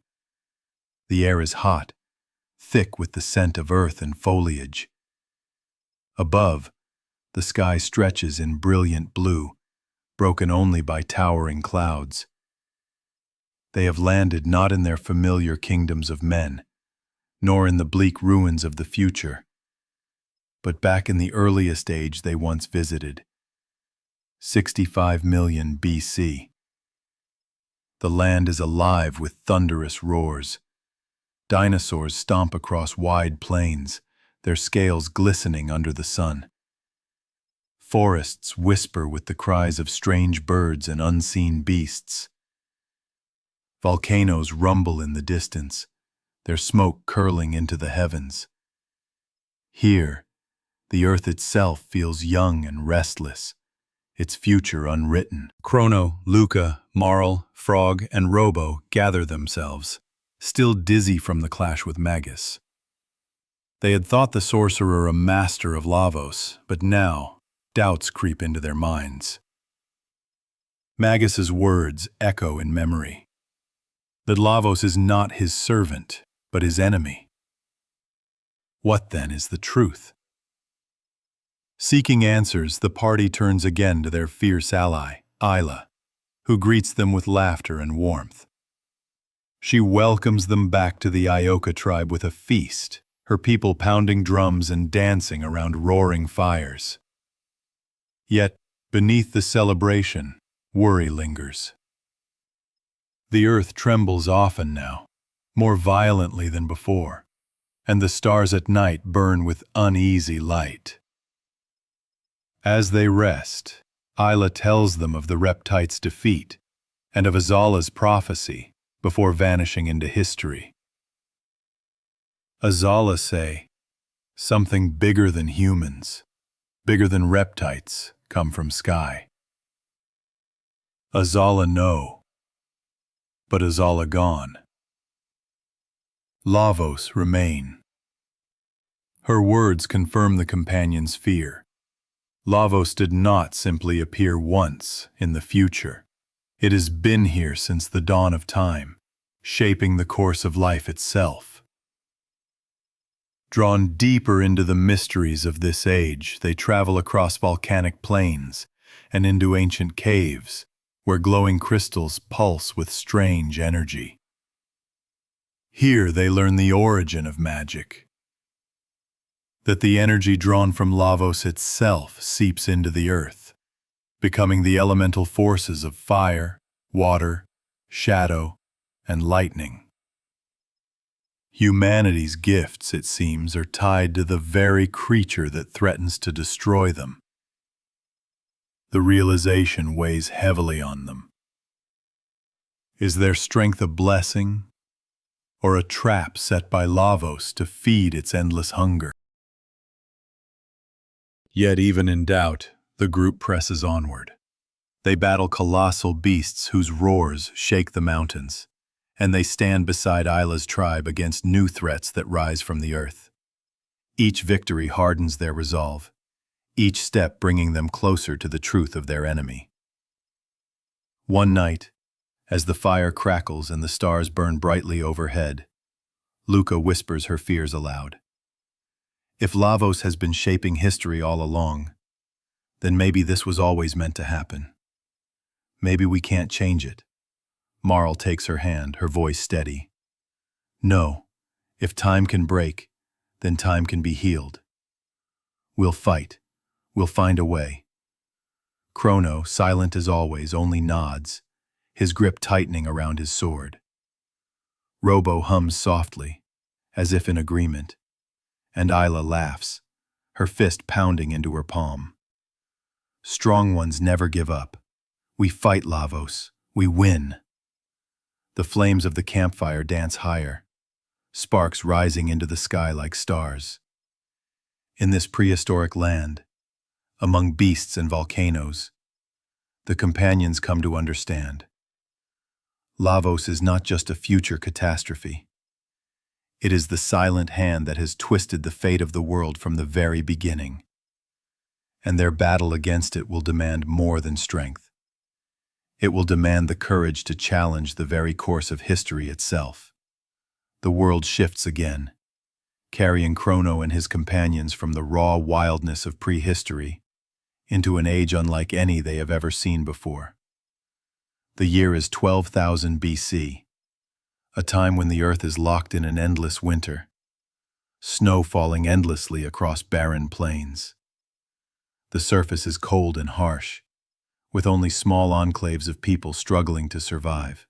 The air is hot, thick with the scent of earth and foliage. Above, the sky stretches in brilliant blue, broken only by towering clouds. They have landed not in their familiar kingdoms of men, nor in the bleak ruins of the future, but back in the earliest age they once visited, 65 million BC. The land is alive with thunderous roars. Dinosaurs stomp across wide plains, their scales glistening under the sun. Forests whisper with the cries of strange birds and unseen beasts. Volcanoes rumble in the distance, their smoke curling into the heavens. Here, the earth itself feels young and restless, its future unwritten. Crono, Lucca, Marle, Frog, and Robo gather themselves, still dizzy from the clash with Magus. They had thought the sorcerer a master of Lavos, but now doubts creep into their minds. Magus's words echo in memory, that Lavos is not his servant, but his enemy. What then is the truth? Seeking answers, the party turns again to their fierce ally, Ayla, who greets them with laughter and warmth. She welcomes them back to the Ioka tribe with a feast, her people pounding drums and dancing around roaring fires. Yet, beneath the celebration, worry lingers. The earth trembles often now, more violently than before, and the stars at night burn with uneasy light. As they rest, Ayla tells them of the Reptites' defeat and of Azala's prophecy before vanishing into history. Azala say, something bigger than humans, bigger than Reptites, come from sky. Azala know, but Azala gone. Lavos remain. Her words confirm the companions' fear. Lavos did not simply appear once in the future. It has been here since the dawn of time, shaping the course of life itself. Drawn deeper into the mysteries of this age, they travel across volcanic plains and into ancient caves, where glowing crystals pulse with strange energy. Here they learn the origin of magic. that the energy drawn from Lavos itself seeps into the earth, becoming the elemental forces of fire, water, shadow, and lightning. Humanity's gifts, it seems, are tied to the very creature that threatens to destroy them. The realization weighs heavily on them. Is their strength a blessing, or a trap set by Lavos to feed its endless hunger? Yet even in doubt, the group presses onward. They battle colossal beasts whose roars shake the mountains, and they stand beside Ayla's tribe against new threats that rise from the earth. Each victory hardens their resolve, each step bringing them closer to the truth of their enemy. One night, as the fire crackles and the stars burn brightly overhead, Lucca whispers her fears aloud. If Lavos has been shaping history all along, then maybe this was always meant to happen. Maybe we can't change it. Marle takes her hand, her voice steady. No, if time can break, then time can be healed. We'll fight. We'll find a way. Crono, silent as always, only nods, his grip tightening around his sword. Robo hums softly, as if in agreement, and Ayla laughs, her fist pounding into her palm. Strong ones never give up. We fight, Lavos. We win. The flames of the campfire dance higher, sparks rising into the sky like stars. In this prehistoric land, among beasts and volcanoes, the companions come to understand. Lavos is not just a future catastrophe. It is the silent hand that has twisted the fate of the world from the very beginning. And their battle against it will demand more than strength. It will demand the courage to challenge the very course of history itself. The world shifts again, carrying Crono and his companions from the raw wildness of prehistory into an age unlike any they have ever seen before. The year is 12,000 BC, a time when the earth is locked in an endless winter, snow falling endlessly across barren plains. The surface is cold and harsh, with only small enclaves of people struggling to survive.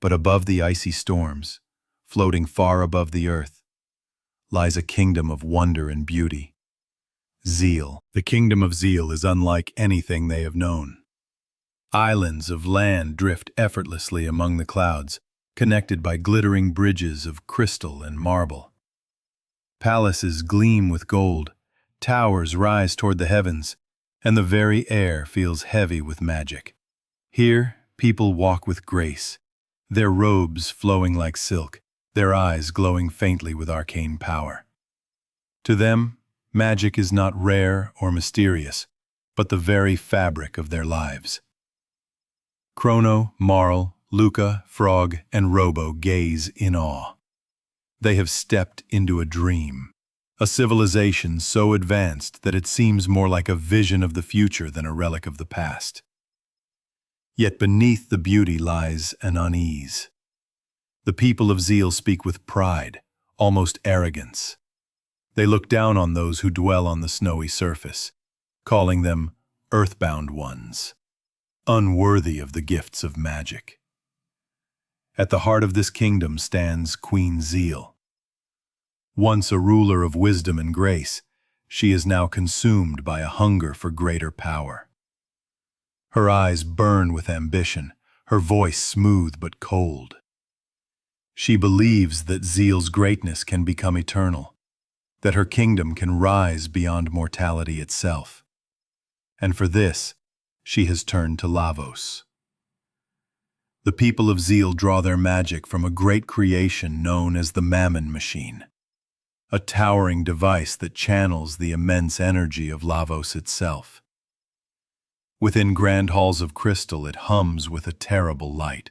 But above the icy storms, floating far above the earth, lies a kingdom of wonder and beauty. Zeal. The kingdom of Zeal is unlike anything they have known. Islands of land drift effortlessly among the clouds, connected by glittering bridges of crystal and marble. Palaces gleam with gold, towers rise toward the heavens, and the very air feels heavy with magic. Here, people walk with grace, their robes flowing like silk, their eyes glowing faintly with arcane power. To them, magic is not rare or mysterious, but the very fabric of their lives. Crono, Marle, Lucca, Frog, and Robo gaze in awe. They have stepped into a dream, a civilization so advanced that it seems more like a vision of the future than a relic of the past. Yet beneath the beauty lies an unease. The people of Zeal speak with pride, almost arrogance. They look down on those who dwell on the snowy surface, calling them earthbound ones, unworthy of the gifts of magic. At the heart of this kingdom stands Queen Zeal. Once a ruler of wisdom and grace, she is now consumed by a hunger for greater power. Her eyes burn with ambition, her voice smooth but cold. She believes that Zeal's greatness can become eternal, that her kingdom can rise beyond mortality itself. And for this, she has turned to Lavos. The people of Zeal draw their magic from a great creation known as the Mammon Machine, a towering device that channels the immense energy of Lavos itself. Within grand halls of crystal, it hums with a terrible light,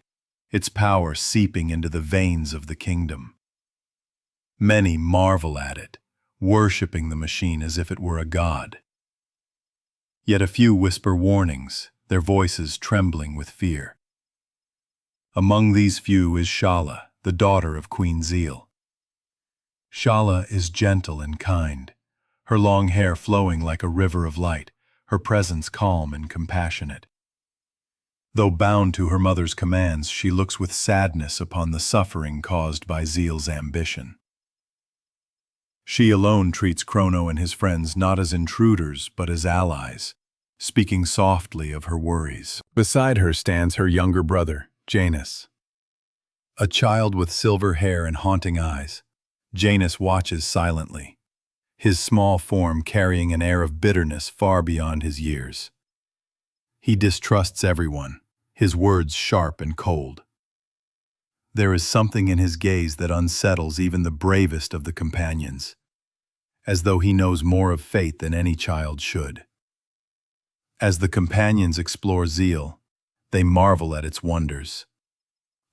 its power seeping into the veins of the kingdom. Many marvel at it, worshipping the machine as if it were a god. Yet a few whisper warnings, their voices trembling with fear. Among these few is Shala, the daughter of Queen Zeal. Shala is gentle and kind, her long hair flowing like a river of light, her presence calm and compassionate. Though bound to her mother's commands, she looks with sadness upon the suffering caused by Zeal's ambition. She alone treats Crono and his friends not as intruders but as allies, speaking softly of her worries. Beside her stands her younger brother, Janus. A child with silver hair and haunting eyes, Janus watches silently, his small form carrying an air of bitterness far beyond his years. He distrusts everyone, his words sharp and cold. There is something in his gaze that unsettles even the bravest of the companions, as though he knows more of fate than any child should. As the companions explore Zeal, they marvel at its wonders.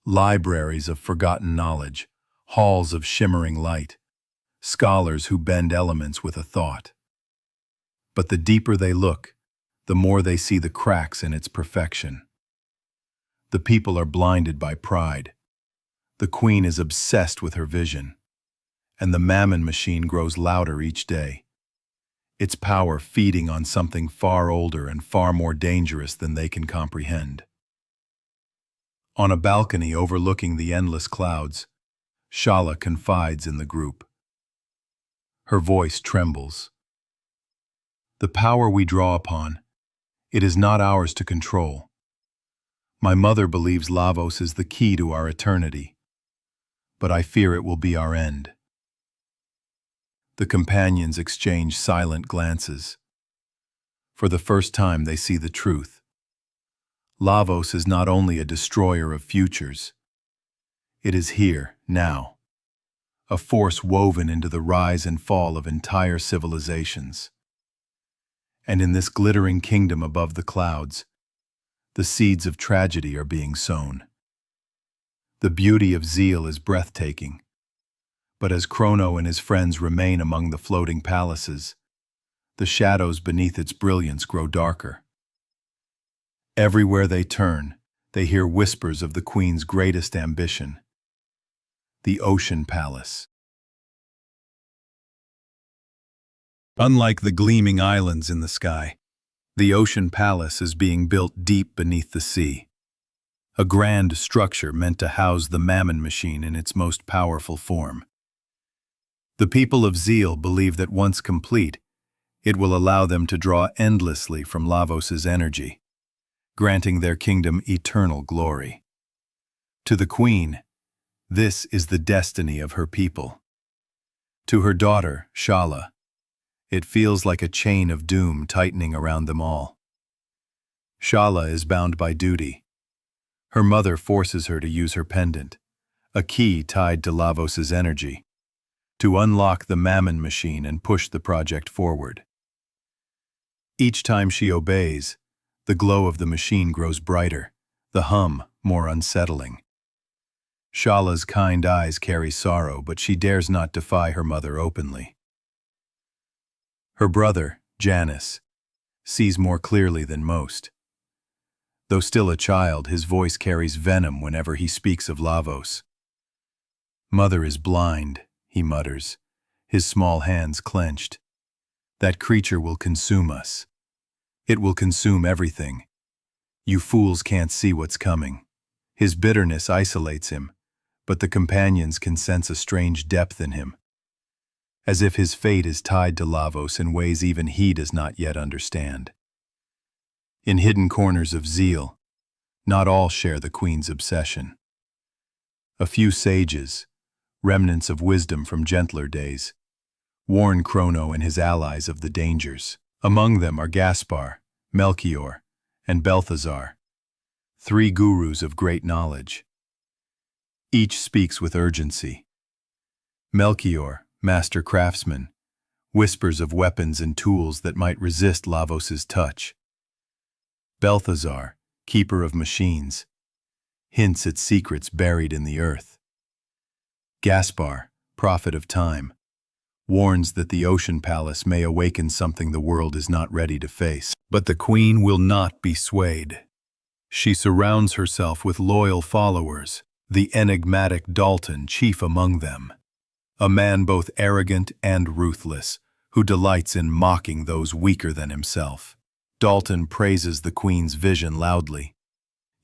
Libraries of forgotten knowledge, halls of shimmering light, scholars who bend elements with a thought. But the deeper they look, the more they see the cracks in its perfection. The people are blinded by pride. The queen is obsessed with her vision, and the mammon machine grows louder each day, its power feeding on something far older and far more dangerous than they can comprehend. On a balcony overlooking the endless clouds, Shala confides in the group. Her voice trembles. The power we draw upon, it is not ours to control. My mother believes Lavos is the key to our eternity, but I fear it will be our end. The companions exchange silent glances. For the first time they see the truth. Lavos is not only a destroyer of futures. It is here, now. A force woven into the rise and fall of entire civilizations. And in this glittering kingdom above the clouds, the seeds of tragedy are being sown. The beauty of Zeal is breathtaking, but as Crono and his friends remain among the floating palaces, the shadows beneath its brilliance grow darker. Everywhere they turn, they hear whispers of the queen's greatest ambition, the Ocean Palace. Unlike the gleaming islands in the sky, the Ocean Palace is being built deep beneath the sea, a grand structure meant to house the mammon machine in its most powerful form. The people of Zeal believe that once complete, it will allow them to draw endlessly from Lavos's energy, granting their kingdom eternal glory. To the queen, this is the destiny of her people. To her daughter, Shala, it feels like a chain of doom tightening around them all. Shala is bound by duty. Her mother forces her to use her pendant, a key tied to Lavos's energy, to unlock the mammon machine and push the project forward. Each time she obeys, the glow of the machine grows brighter, the hum more unsettling. Shala's kind eyes carry sorrow, but she dares not defy her mother openly. Her brother, Janus, sees more clearly than most. Though still a child, his voice carries venom whenever he speaks of Lavos. "Mother is blind," he mutters, his small hands clenched. "That creature will consume us. It will consume everything. You fools can't see what's coming." His bitterness isolates him, but the companions can sense a strange depth in him, as if his fate is tied to Lavos in ways even he does not yet understand. In hidden corners of Zeal, not all share the queen's obsession. A few sages, remnants of wisdom from gentler days, warn Crono and his allies of the dangers. Among them are Gaspar, Melchior, and Balthazar, three gurus of great knowledge. Each speaks with urgency. Melchior, master craftsman, whispers of weapons and tools that might resist Lavos's touch. Balthazar, keeper of machines, hints at secrets buried in the earth. Gaspar, prophet of time, warns that the Ocean Palace may awaken something the world is not ready to face. But the queen will not be swayed. She surrounds herself with loyal followers, the enigmatic Dalton chief among them, a man both arrogant and ruthless, who delights in mocking those weaker than himself. Dalton praises the Queen's vision loudly,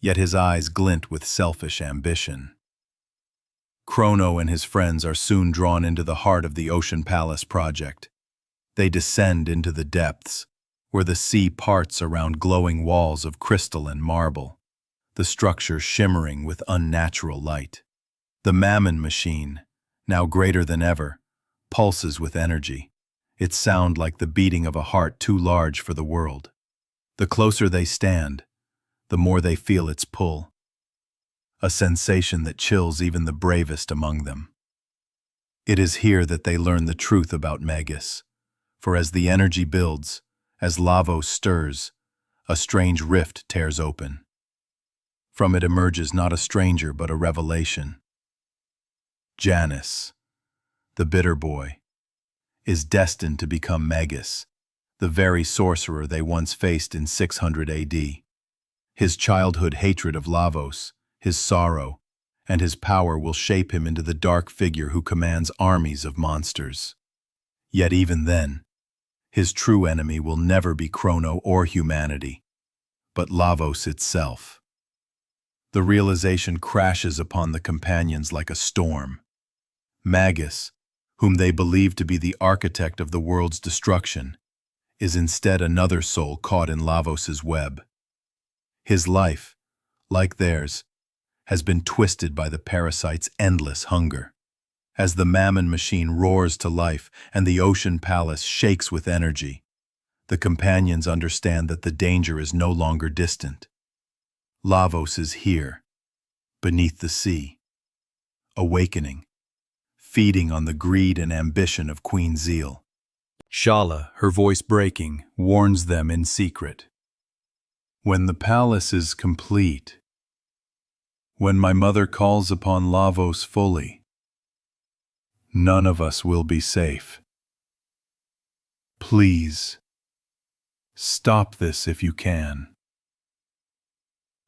yet his eyes glint with selfish ambition. Crono and his friends are soon drawn into the heart of the Ocean Palace project. They descend into the depths, where the sea parts around glowing walls of crystal and marble, the structure shimmering with unnatural light. The Mammon machine, now greater than ever, pulses with energy, its sound like the beating of a heart too large for the world. The closer they stand, the more they feel its pull, a sensation that chills even the bravest among them. It is here that they learn the truth about Magus, for as the energy builds, as Lavos stirs, a strange rift tears open. From it emerges not a stranger but a revelation. Janus, the bitter boy, is destined to become Magus, the very sorcerer they once faced in 600 AD. His childhood hatred of Lavos, his sorrow, and his power will shape him into the dark figure who commands armies of monsters. Yet even then, his true enemy will never be Crono or humanity, but Lavos itself. The realization crashes upon the companions like a storm. Magus, whom they believe to be the architect of the world's destruction, is instead another soul caught in Lavos's web. His life, like theirs, has been twisted by the parasite's endless hunger. As the Mammon machine roars to life and the Ocean Palace shakes with energy, the companions understand that the danger is no longer distant. Lavos is here, beneath the sea, awakening, feeding on the greed and ambition of Queen Zeal. Shala, her voice breaking, warns them in secret. When the palace is complete, when my mother calls upon Lavos fully, none of us will be safe. Please, stop this if you can.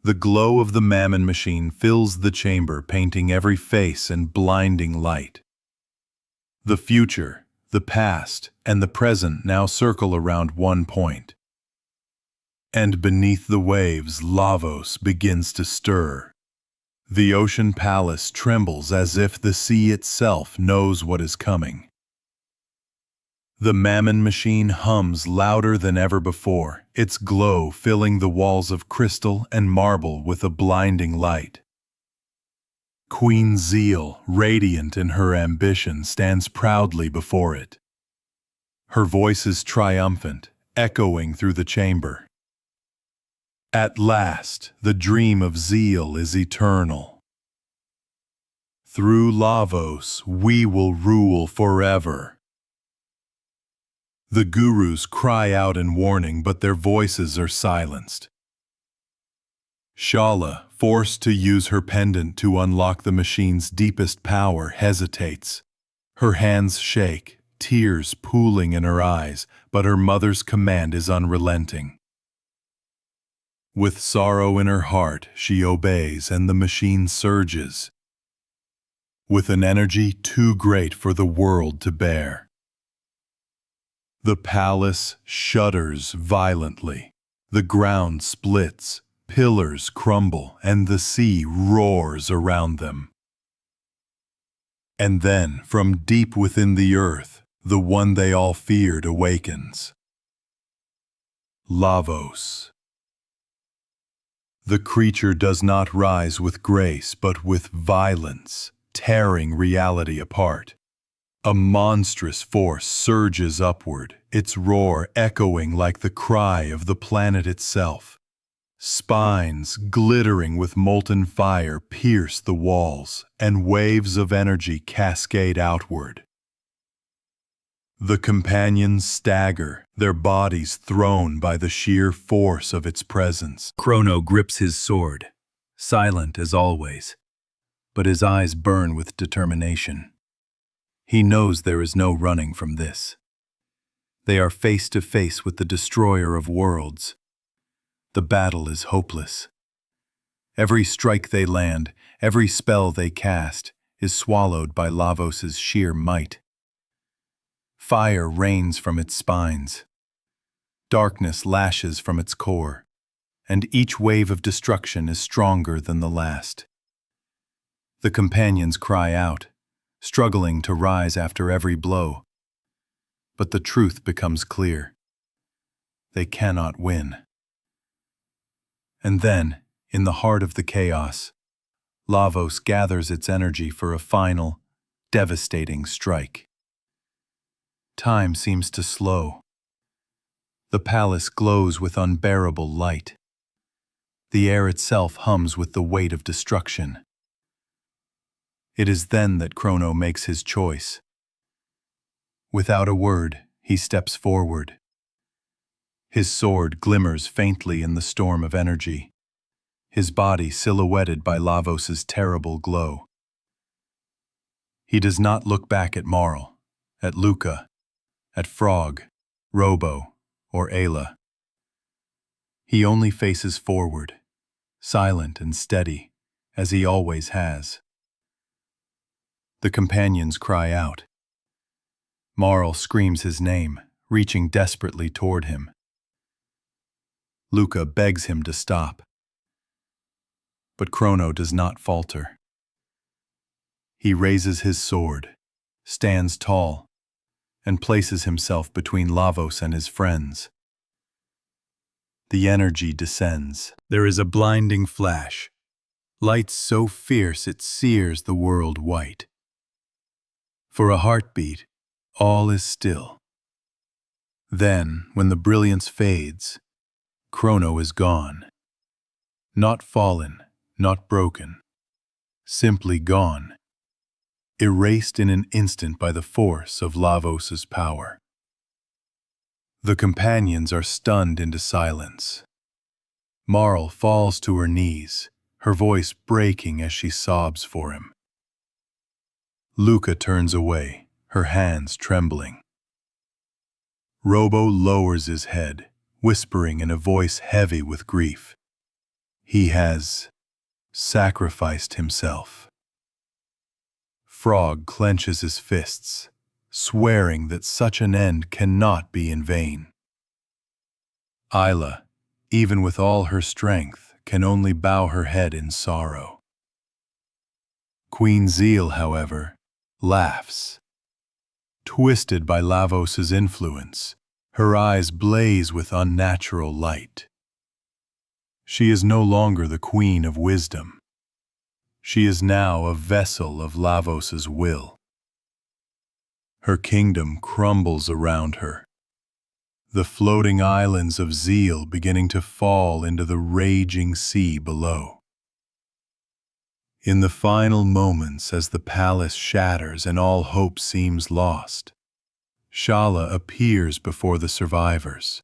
The glow of the Mammon machine fills the chamber, painting every face in blinding light. The future, the past, and the present now circle around one point. And beneath the waves, Lavos begins to stir. The Ocean Palace trembles as if the sea itself knows what is coming. The Mammon machine hums louder than ever before, its glow filling the walls of crystal and marble with a blinding light. Queen Zeal, radiant in her ambition, stands proudly before it. Her voice is triumphant, echoing through the chamber. At last, the dream of Zeal is eternal. Through Lavos, we will rule forever. The gurus cry out in warning, but their voices are silenced. Shala, forced to use her pendant to unlock the machine's deepest power, hesitates. Her hands shake, tears pooling in her eyes, but her mother's command is unrelenting. With sorrow in her heart, she obeys, and the machine surges, with an energy too great for the world to bear. The palace shudders violently. The ground splits, pillars crumble, and the sea roars around them. And then, from deep within the earth, the one they all feared awakens. Lavos. The creature does not rise with grace, but with violence, tearing reality apart. A monstrous force surges upward, its roar echoing like the cry of the planet itself. Spines glittering with molten fire pierce the walls, and waves of energy cascade outward. The companions stagger, their bodies thrown by the sheer force of its presence. Crono grips his sword, silent as always, but his eyes burn with determination. He knows there is no running from this. They are face to face with the destroyer of worlds. The battle is hopeless. Every strike they land, every spell they cast, is swallowed by Lavos's sheer might. Fire rains from its spines. Darkness lashes from its core, and each wave of destruction is stronger than the last. The companions cry out, struggling to rise after every blow. But the truth becomes clear. They cannot win. And then, in the heart of the chaos, Lavos gathers its energy for a final, devastating strike. Time seems to slow. The palace glows with unbearable light. The air itself hums with the weight of destruction. It is then that Crono makes his choice. Without a word, he steps forward. His sword glimmers faintly in the storm of energy, his body silhouetted by Lavos's terrible glow. He does not look back at Marle, at Lucca, at Frog, Robo, or Ayla. He only faces forward, silent and steady, as he always has. The companions cry out. Marle screams his name, reaching desperately toward him. Lucca begs him to stop. But Crono does not falter. He raises his sword, stands tall, and places himself between Lavos and his friends. The energy descends. There is a blinding flash, light so fierce it sears the world white. For a heartbeat, all is still. Then, when the brilliance fades, Crono is gone. Not fallen, not broken. Simply gone. Erased in an instant by the force of Lavos's power. The companions are stunned into silence. Marle falls to her knees, her voice breaking as she sobs for him. Lucca turns away, her hands trembling. Robo lowers his head, whispering in a voice heavy with grief. He has sacrificed himself. Frog clenches his fists, swearing that such an end cannot be in vain. Ayla, even with all her strength, can only bow her head in sorrow. Queen Zeal, however, laughs. Twisted by Lavos's influence, her eyes blaze with unnatural light. She is no longer the queen of wisdom. She is now a vessel of Lavos's will. Her kingdom crumbles around her, the floating islands of Zeal beginning to fall into the raging sea below. In the final moments as the palace shatters and all hope seems lost, Shala appears before the survivors.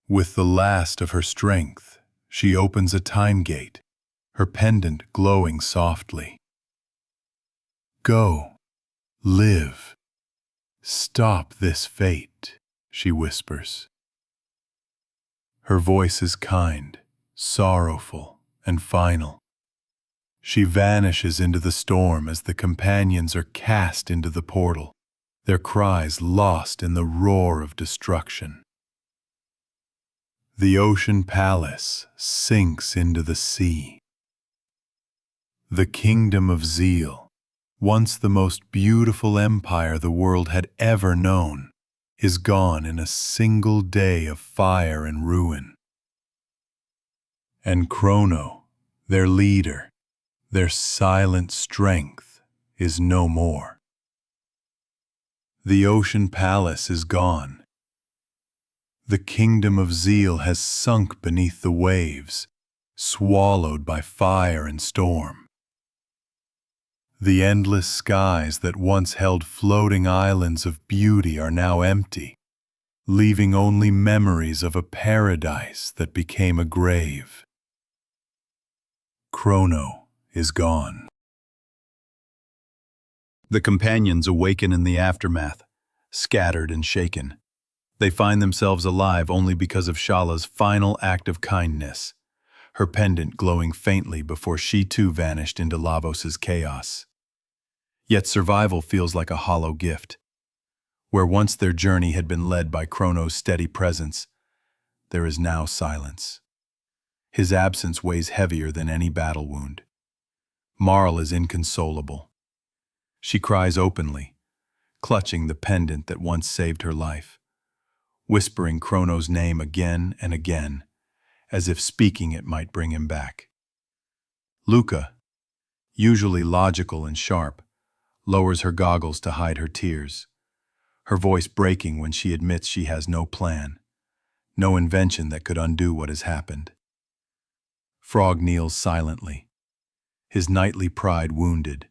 With the last of her strength, she opens a time gate, her pendant glowing softly. Go, live, stop this fate, she whispers. Her voice is kind, sorrowful, and final. She vanishes into the storm as the companions are cast into the portal, their cries lost in the roar of destruction. The ocean palace sinks into the sea. The kingdom of Zeal, once the most beautiful empire the world had ever known, is gone in a single day of fire and ruin. And Crono, their leader, their silent strength, is no more. The ocean palace is gone. The kingdom of Zeal has sunk beneath the waves, swallowed by fire and storm. The endless skies that once held floating islands of beauty are now empty, leaving only memories of a paradise that became a grave. Crono is gone. The companions awaken in the aftermath, scattered and shaken. They find themselves alive only because of Shala's final act of kindness. her pendant glowing faintly before she too vanished into Lavos's chaos. Yet survival feels like a hollow gift. Where once their journey had been led by Crono's steady presence, there is now silence. His absence weighs heavier than any battle wound. Marle is inconsolable. She cries openly, clutching the pendant that once saved her life, whispering Crono's name again and again, as if speaking it might bring him back. Lucca, usually logical and sharp, lowers her goggles to hide her tears, her voice breaking when she admits she has no plan, no invention that could undo what has happened. Frog kneels silently, his knightly pride wounded.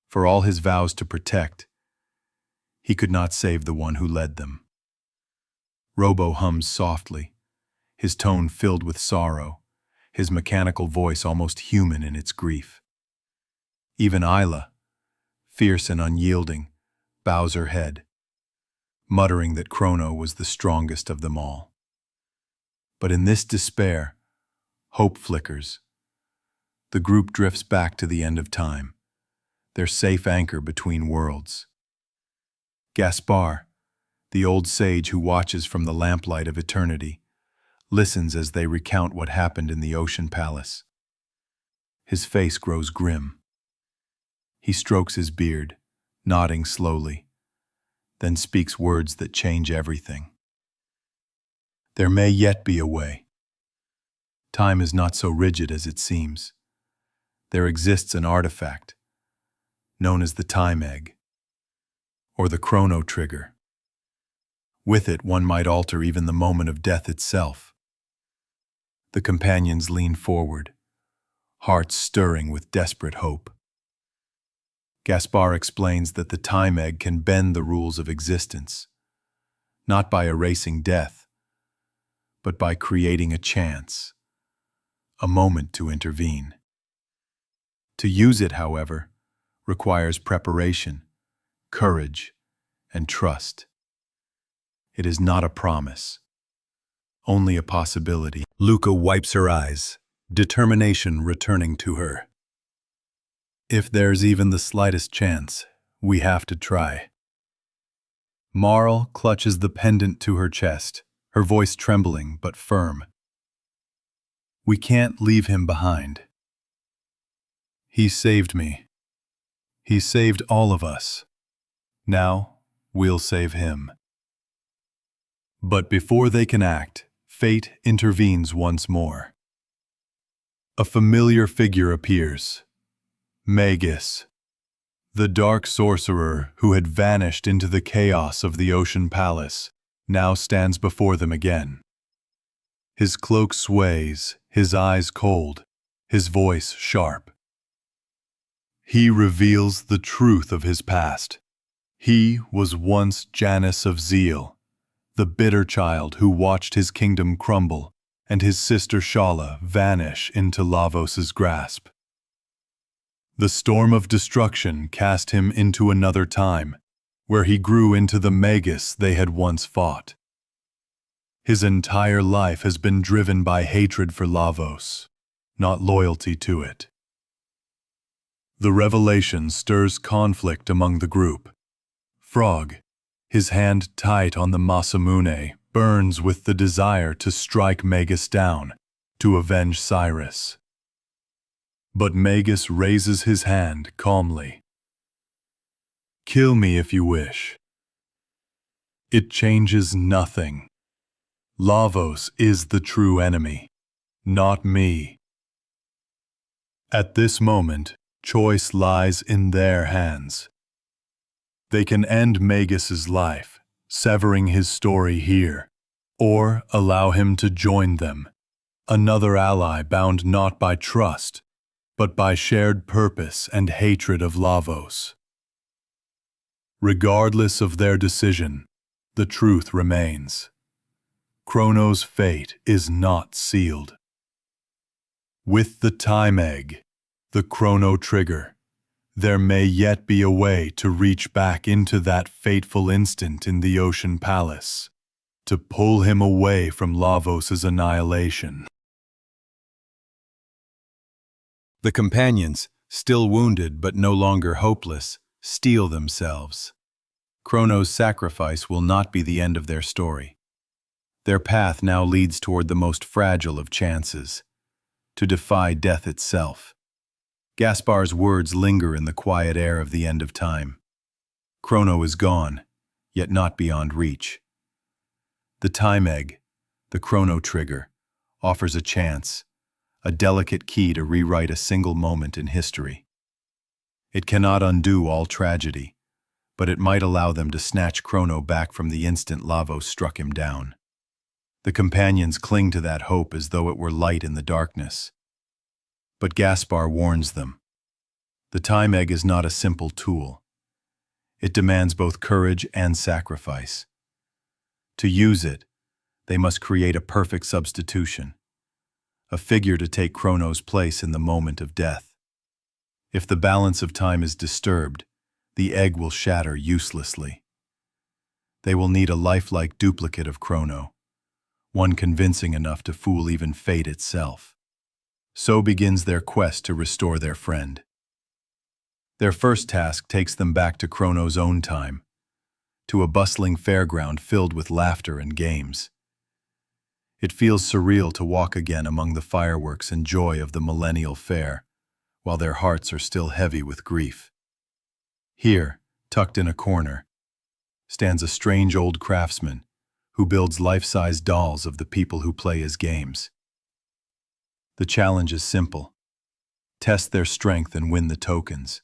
For all his vows to protect, he could not save the one who led them. Robo hums softly, his tone filled with sorrow, his mechanical voice almost human in its grief. Even Ayla, fierce and unyielding, bows her head, muttering that Crono was the strongest of them all. But in this despair, hope flickers. The group drifts back to the end of time, their safe anchor between worlds. Gaspar, the old sage who watches from the lamplight of eternity, listens as they recount what happened in the ocean palace. His face grows grim. He strokes his beard, nodding slowly, then speaks words that change everything. There may yet be a way. Time is not so rigid as it seems. There exists an artifact, known as the time egg, or the Chrono Trigger. With it, one might alter even the moment of death itself. The companions lean forward, hearts stirring with desperate hope. Gaspar explains that the time egg can bend the rules of existence, not by erasing death, but by creating a chance, a moment to intervene. To use it, however, requires preparation, courage, and trust. It is not a promise, only a possibility. Lucca wipes her eyes, determination returning to her. If there's even the slightest chance, we have to try. Marle clutches the pendant to her chest, her voice trembling but firm. We can't leave him behind. He saved me. He saved all of us. Now, we'll save him. But before they can act, fate intervenes once more. A familiar figure appears. Magus, the dark sorcerer who had vanished into the chaos of the ocean palace, now stands before them again. His cloak sways, his eyes cold, his voice sharp. He reveals the truth of his past. He was once Janus of Zeal, the bitter child who watched his kingdom crumble and his sister Shala vanish into Lavos's grasp. The storm of destruction cast him into another time, where he grew into the Magus they had once fought. His entire life has been driven by hatred for Lavos, not loyalty to it. The revelation stirs conflict among the group. Frog, his hand tight on the Masamune, burns with the desire to strike Magus down, to avenge Cyrus. But Magus raises his hand calmly. Kill me if you wish. It changes nothing. Lavos is the true enemy, not me. At this moment, choice lies in their hands. They can end Magus's life, severing his story here, or allow him to join them, another ally bound not by trust, but by shared purpose and hatred of Lavos. Regardless of their decision, the truth remains. Crono's fate is not sealed. With the time egg, the Chrono Trigger, there may yet be a way to reach back into that fateful instant in the Ocean Palace, to pull him away from Lavos's annihilation. The companions, still wounded but no longer hopeless, steel themselves. Crono's sacrifice will not be the end of their story. Their path now leads toward the most fragile of chances, to defy death itself. Gaspar's words linger in the quiet air of the end of time. Crono is gone, yet not beyond reach. The time egg, the Chrono Trigger, offers a chance, a delicate key to rewrite a single moment in history. It cannot undo all tragedy, but it might allow them to snatch Crono back from the instant Lavos struck him down. The companions cling to that hope as though it were light in the darkness. But Gaspar warns them. The time egg is not a simple tool. It demands both courage and sacrifice. To use it, they must create a perfect substitution, a figure to take Crono's place in the moment of death. If the balance of time is disturbed, the egg will shatter uselessly. They will need a lifelike duplicate of Crono, one convincing enough to fool even fate itself. So begins their quest to restore their friend. Their first task takes them back to Crono's own time, to a bustling fairground filled with laughter and games. It feels surreal to walk again among the fireworks and joy of the Millennial Fair, while their hearts are still heavy with grief. Here, tucked in a corner, stands a strange old craftsman who builds life-size dolls of the people who play his games. The challenge is simple: test their strength and win the tokens.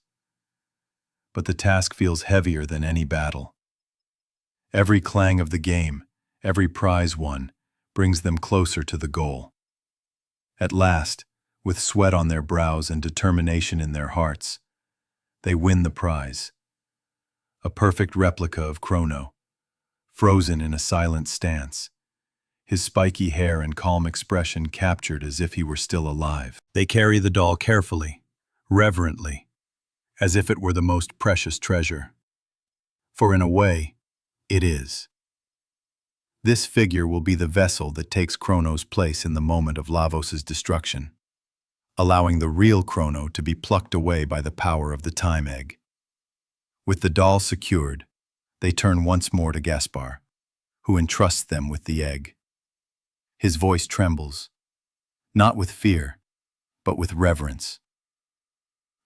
But the task feels heavier than any battle. Every clang of the game, every prize won, brings them closer to the goal. At last, with sweat on their brows and determination in their hearts, they win the prize. A perfect replica of Crono, frozen in a silent stance, his spiky hair and calm expression captured as if he were still alive. They carry the doll carefully, reverently, as if it were the most precious treasure. For in a way, it is. This figure will be the vessel that takes Crono's place in the moment of Lavos' destruction, allowing the real Crono to be plucked away by the power of the time egg. With the doll secured, they turn once more to Gaspar, who entrusts them with the egg. His voice trembles, not with fear, but with reverence.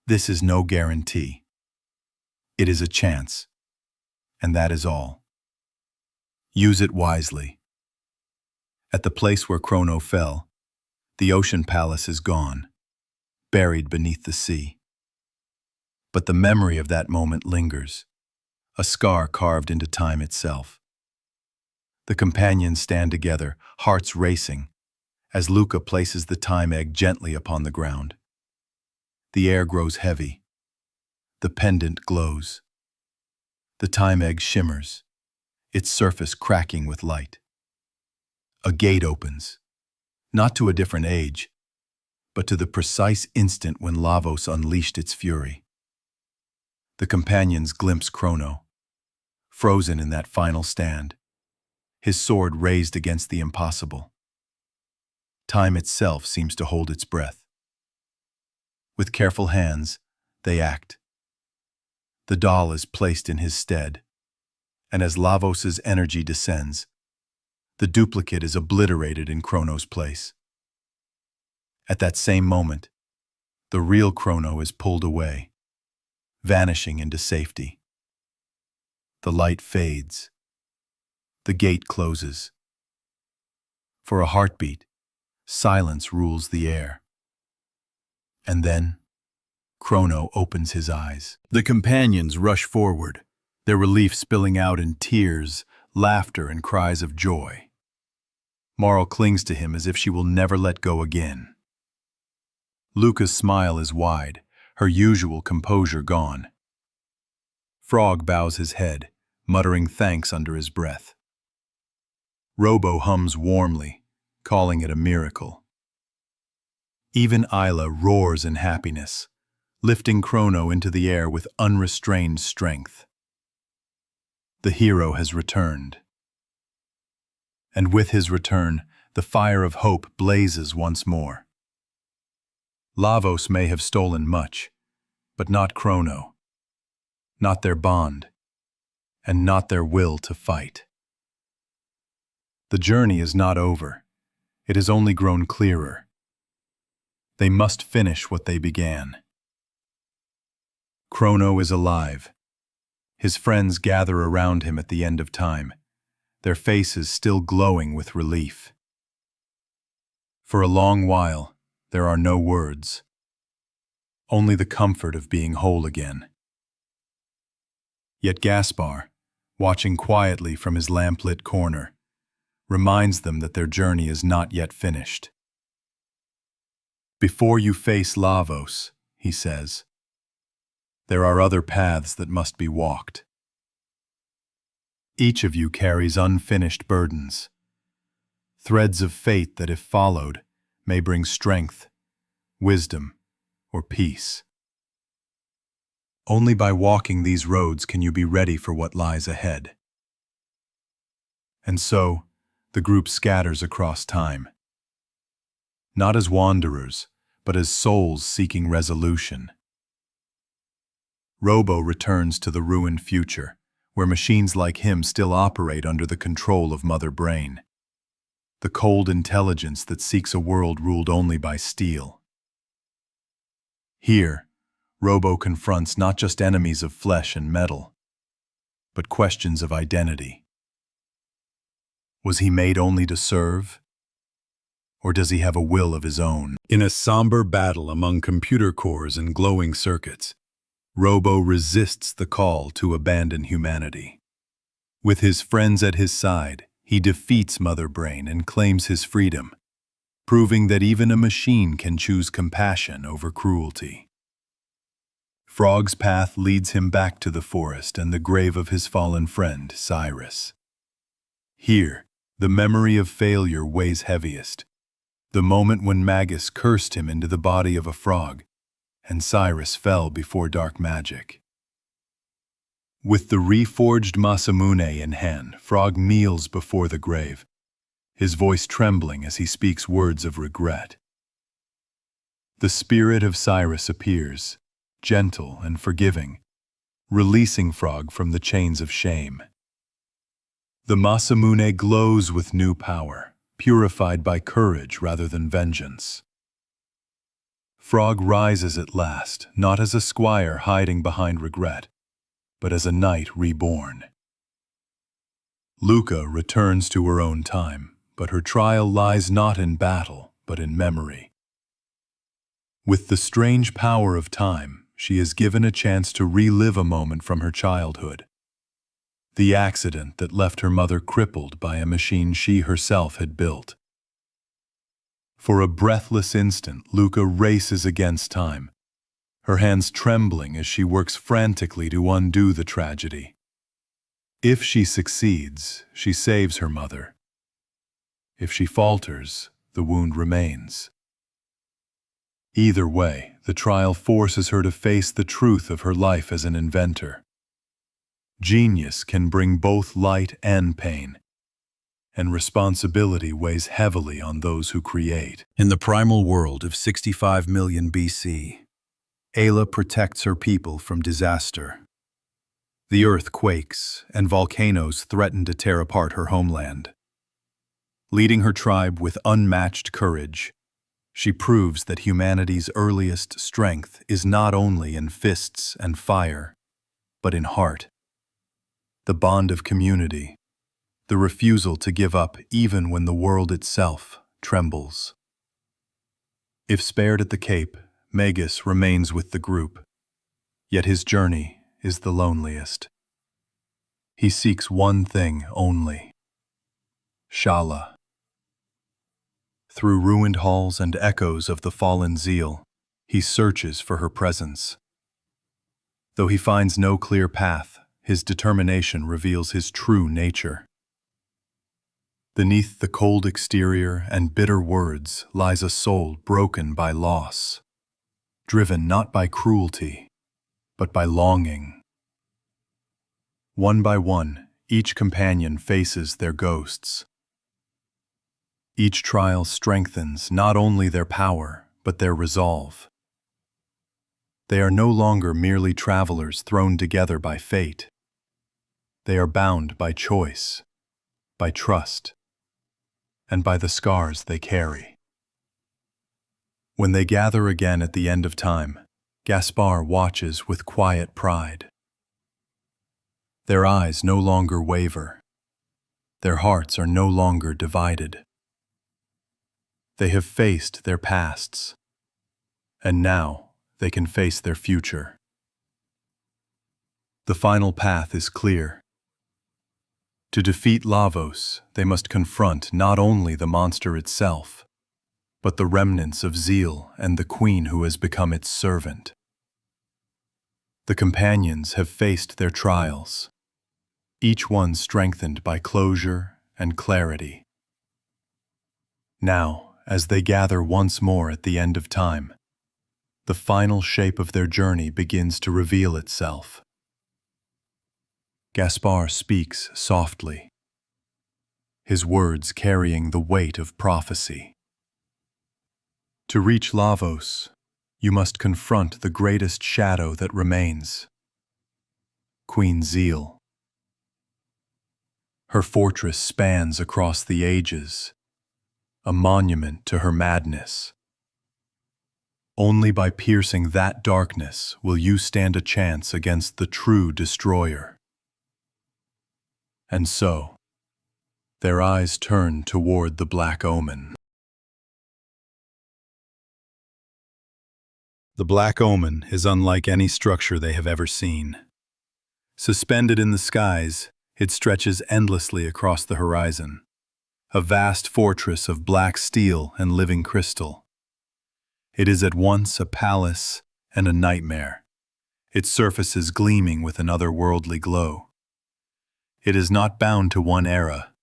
This is no guarantee. It is a chance, and that is all. Use it wisely. At the place where Crono fell, the ocean palace is gone, buried beneath the sea. But the memory of that moment lingers, a scar carved into time itself. The companions stand together, hearts racing, as Lucca places the time egg gently upon the ground. The air grows heavy. The pendant glows. The time egg shimmers, its surface cracking with light. A gate opens, not to a different age, but to the precise instant when Lavos unleashed its fury. The companions glimpse Crono, frozen in that final stand, his sword raised against the impossible. Time itself seems to hold its breath. With careful hands, they act. The doll is placed in his stead, and as Lavos' energy descends, the duplicate is obliterated in Crono's place. At that same moment, the real Crono is pulled away, vanishing into safety. The light fades. The gate closes. For a heartbeat, silence rules the air. And then, Crono opens his eyes. The companions rush forward, their relief spilling out in tears, laughter, and cries of joy. Marle clings to him as if she will never let go again. Lucca's smile is wide, her usual composure gone. Frog bows his head, muttering thanks under his breath. Robo hums warmly, calling it a miracle. Even Ayla roars in happiness, lifting Crono into the air with unrestrained strength. The hero has returned. And with his return, the fire of hope blazes once more. Lavos may have stolen much, but not Crono, not their bond, and not their will to fight. The journey is not over. It has only grown clearer. They must finish what they began. Crono is alive. His friends gather around him at the end of time, their faces still glowing with relief. For a long while, there are no words, only the comfort of being whole again. Yet Gaspar, watching quietly from his lamp-lit corner, reminds them that their journey is not yet finished. Before you face Lavos, he says, there are other paths that must be walked. Each of you carries unfinished burdens, threads of fate that, if followed, may bring strength, wisdom, or peace. Only by walking these roads can you be ready for what lies ahead. And so, the group scatters across time. Not as wanderers, but as souls seeking resolution. Robo returns to the ruined future, where machines like him still operate under the control of Mother Brain, the cold intelligence that seeks a world ruled only by steel. Here, Robo confronts not just enemies of flesh and metal, but questions of identity. Was he made only to serve? Or does he have a will of his own? In a somber battle among computer cores and glowing circuits, Robo resists the call to abandon humanity. With his friends at his side, he defeats Mother Brain and claims his freedom, proving that even a machine can choose compassion over cruelty. Frog's path leads him back to the forest and the grave of his fallen friend, Cyrus. Here, the memory of failure weighs heaviest, the moment when Magus cursed him into the body of a frog, and Cyrus fell before dark magic. With the reforged Masamune in hand, Frog kneels before the grave, his voice trembling as he speaks words of regret. The spirit of Cyrus appears, gentle and forgiving, releasing Frog from the chains of shame. The Masamune glows with new power, purified by courage rather than vengeance. Frog rises at last, not as a squire hiding behind regret, but as a knight reborn. Lucca returns to her own time, but her trial lies not in battle, but in memory. With the strange power of time, she is given a chance to relive a moment from her childhood. The accident that left her mother crippled by a machine she herself had built. For a breathless instant, Lucca races against time, her hands trembling as she works frantically to undo the tragedy. If she succeeds, she saves her mother. If she falters, the wound remains. Either way, the trial forces her to face the truth of her life as an inventor. Genius can bring both light and pain, and responsibility weighs heavily on those who create. In the primal world of 65 million BC, Ayla protects her people from disaster. The earth quakes, and volcanoes threaten to tear apart her homeland. Leading her tribe with unmatched courage, she proves that humanity's earliest strength is not only in fists and fire, but in heart. The bond of community, the refusal to give up even when the world itself trembles. If spared at the Cape, Magus remains with the group, yet his journey is the loneliest. He seeks one thing only: Shala. Through ruined halls and echoes of the fallen zeal, he searches for her presence. Though he finds no clear path, his determination reveals his true nature. Beneath the cold exterior and bitter words lies a soul broken by loss, driven not by cruelty, but by longing. One by one, each companion faces their ghosts. Each trial strengthens not only their power, but their resolve. They are no longer merely travelers thrown together by fate. They are bound by choice, by trust, and by the scars they carry. When they gather again at the end of time, Gaspar watches with quiet pride. Their eyes no longer waver. Their hearts are no longer divided. They have faced their pasts, and now they can face their future. The final path is clear. To defeat Lavos, they must confront not only the monster itself, but the remnants of Zeal and the queen who has become its servant. The companions have faced their trials, each one strengthened by closure and clarity. Now, as they gather once more at the end of time, the final shape of their journey begins to reveal itself. Gaspar speaks softly, his words carrying the weight of prophecy. To reach Lavos, you must confront the greatest shadow that remains, Queen Zeal. Her fortress spans across the ages, a monument to her madness. Only by piercing that darkness will you stand a chance against the true destroyer. And so, their eyes turn toward the Black Omen. The Black Omen is unlike any structure they have ever seen. Suspended in the skies, it stretches endlessly across the horizon, a vast fortress of black steel and living crystal. It is at once a palace and a nightmare, its surfaces gleaming with an otherworldly glow. It is not bound to one era.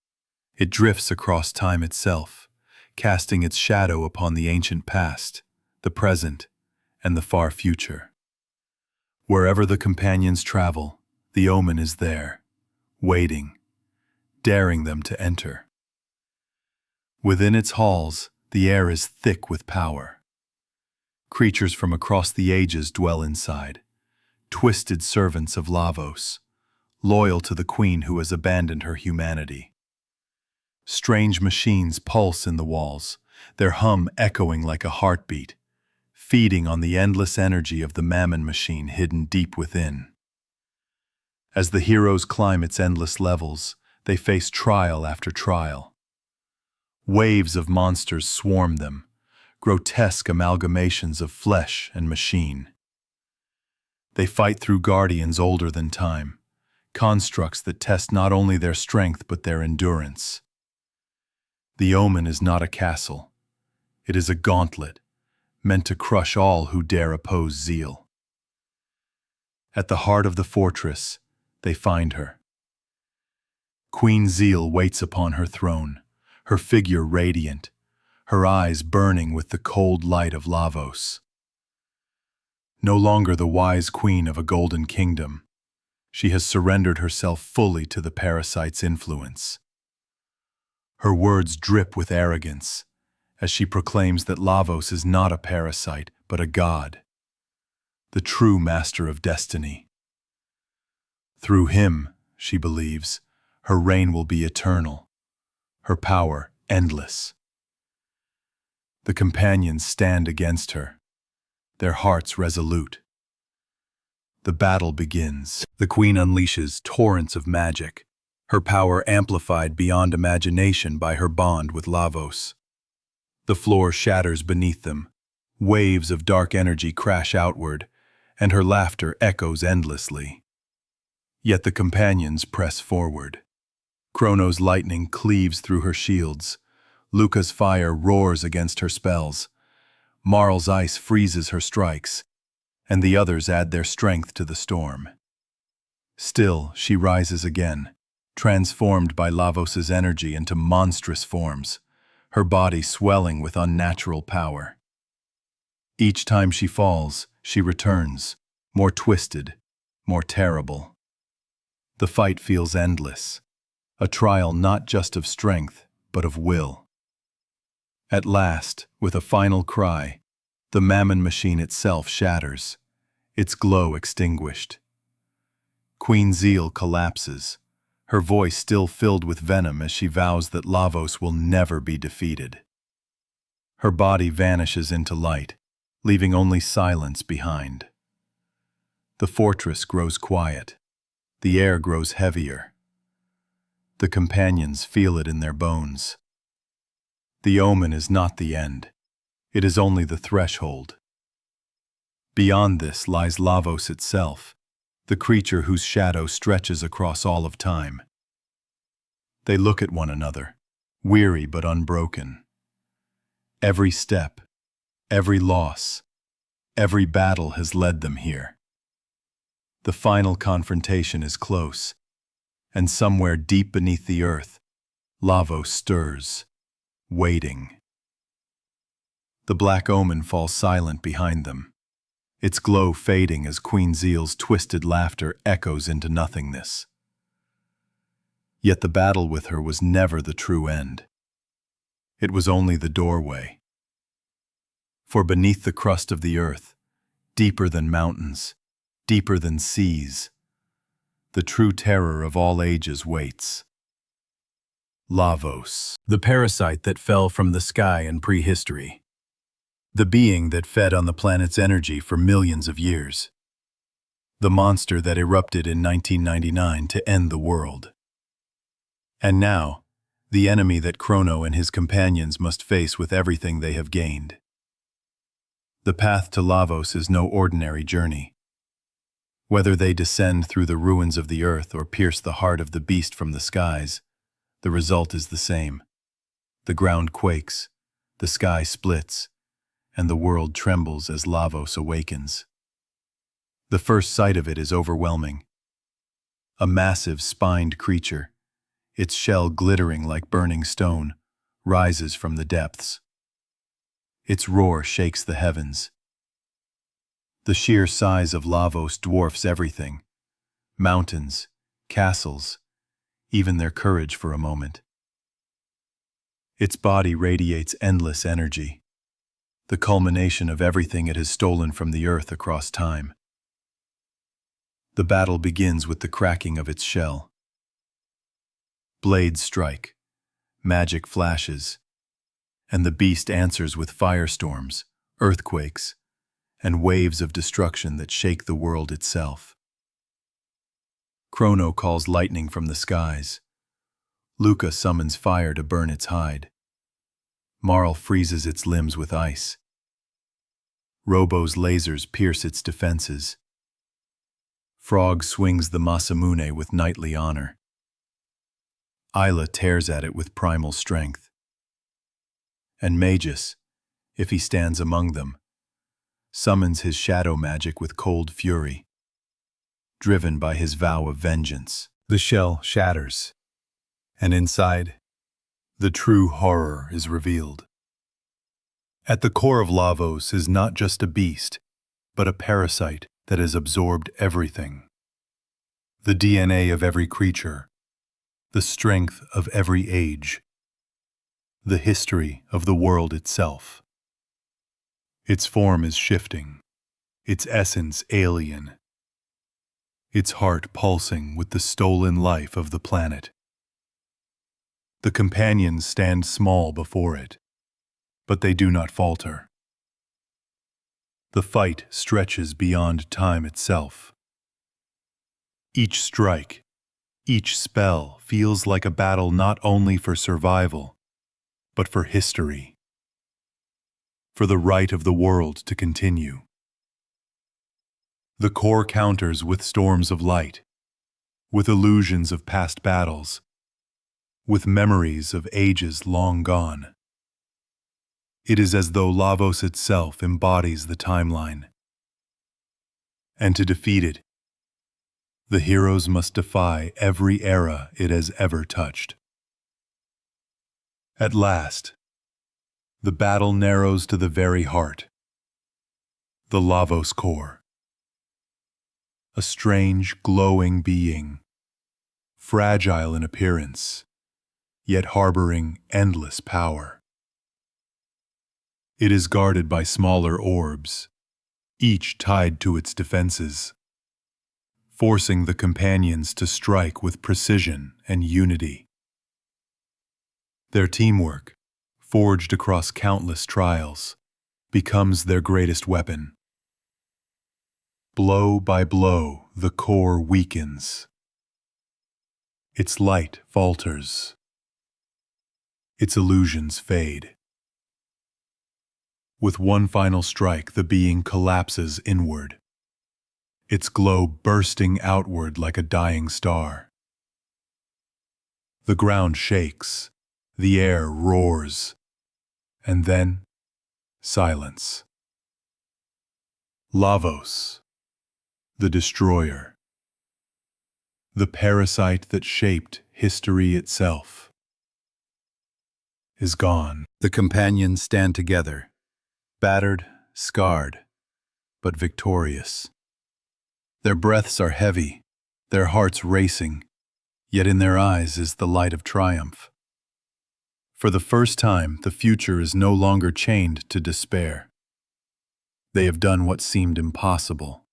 It drifts across time itself, casting its shadow upon the ancient past, the present, and the far future. Wherever the companions travel, the omen is there, waiting, daring them to enter. Within its halls, the air is thick with power. Creatures from across the ages dwell inside, twisted servants of Lavos, loyal to the queen who has abandoned her humanity. Strange machines pulse in the walls, their hum echoing like a heartbeat, feeding on the endless energy of the Mammon machine hidden deep within. As the heroes climb its endless levels, they face trial after trial. Waves of monsters swarm them, grotesque amalgamations of flesh and machine. They fight through guardians older than time, constructs that test not only their strength but their endurance. The omen is not a castle. It is a gauntlet, meant to crush all who dare oppose Zeal. At the heart of the fortress, they find her. Queen Zeal waits upon her throne, her figure radiant, her eyes burning with the cold light of Lavos. No longer the wise queen of a golden kingdom, she has surrendered herself fully to the parasite's influence. Her words drip with arrogance as she proclaims that Lavos is not a parasite, but a god, the true master of destiny. Through him, she believes, her reign will be eternal, her power endless. The companions stand against her, their hearts resolute. The battle begins. The queen unleashes torrents of magic, her power amplified beyond imagination by her bond with Lavos. The floor shatters beneath them, waves of dark energy crash outward, and her laughter echoes endlessly. Yet the companions press forward. Crono's lightning cleaves through her shields, Lucca's fire roars against her spells, Marle's ice freezes her strikes, and the others add their strength to the storm. Still, she rises again, transformed by Lavos's energy into monstrous forms, her body swelling with unnatural power. Each time she falls, she returns, more twisted, more terrible. The fight feels endless, a trial not just of strength, but of will. At last, with a final cry, The mammon machine itself shatters, its glow extinguished. Queen Zeal collapses, her voice still filled with venom as she vows that Lavos will never be defeated. Her body vanishes into light, leaving only silence behind. The fortress grows quiet. The air grows heavier. The companions feel it in their bones. The omen is not the end. It is only the threshold. Beyond this lies Lavos itself, the creature whose shadow stretches across all of time. They look at one another, weary but unbroken. Every step, every loss, every battle has led them here. The final confrontation is close, and somewhere deep beneath the earth, Lavos stirs, waiting. The black omen falls silent behind them, its glow fading as Queen Zeal's twisted laughter echoes into nothingness. Yet the battle with her was never the true end. It was only the doorway. For beneath the crust of the earth, deeper than mountains, deeper than seas, the true terror of all ages waits. Lavos, the parasite that fell from the sky in prehistory. The being that fed on the planet's energy for millions of years. The monster that erupted in 1999 to end the world. And now, the enemy that Crono and his companions must face with everything they have gained. The path to Lavos is no ordinary journey. Whether they descend through the ruins of the earth or pierce the heart of the beast from the skies, the result is the same. The ground quakes, the sky splits, and the world trembles as Lavos awakens. The first sight of it is overwhelming. A massive spined creature, its shell glittering like burning stone, rises from the depths. Its roar shakes the heavens. The sheer size of Lavos dwarfs everything, mountains, castles, even their courage for a moment. Its body radiates endless energy, the culmination of everything it has stolen from the earth across time. The battle begins with the cracking of its shell. Blades strike, magic flashes, and the beast answers with firestorms, earthquakes, and waves of destruction that shake the world itself. Crono calls lightning from the skies. Lucca summons fire to burn its hide. Marle freezes its limbs with ice. Robo's lasers pierce its defenses. Frog swings the Masamune with knightly honor. Ayla tears at it with primal strength. And Magus, if he stands among them, summons his shadow magic with cold fury. Driven by his vow of vengeance, the shell shatters, and inside, the true horror is revealed. At the core of Lavos is not just a beast, but a parasite that has absorbed everything. The DNA of every creature, the strength of every age, the history of the world itself. Its form is shifting, its essence alien, its heart pulsing with the stolen life of the planet. The companions stand small before it, but they do not falter. The fight stretches beyond time itself. Each strike, each spell feels like a battle not only for survival, but for history. For the right of the world to continue. The core counters with storms of light, with illusions of past battles, with memories of ages long gone. It is as though Lavos itself embodies the timeline. And to defeat it, the heroes must defy every era it has ever touched. At last, the battle narrows to the very heart, the Lavos core. A strange, glowing being, fragile in appearance, yet harboring endless power. It is guarded by smaller orbs, each tied to its defenses, forcing the companions to strike with precision and unity. Their teamwork, forged across countless trials, becomes their greatest weapon. Blow by blow, the core weakens. Its light falters. Its illusions fade. With one final strike, the being collapses inward, its glow bursting outward like a dying star. The ground shakes, the air roars, and then silence. Lavos, the destroyer, the parasite that shaped history itself, is gone. The companions stand together, battered, scarred, but victorious. Their breaths are heavy, their hearts racing, yet in their eyes is the light of triumph. For the first time, the future is no longer chained to despair. They have done what seemed impossible.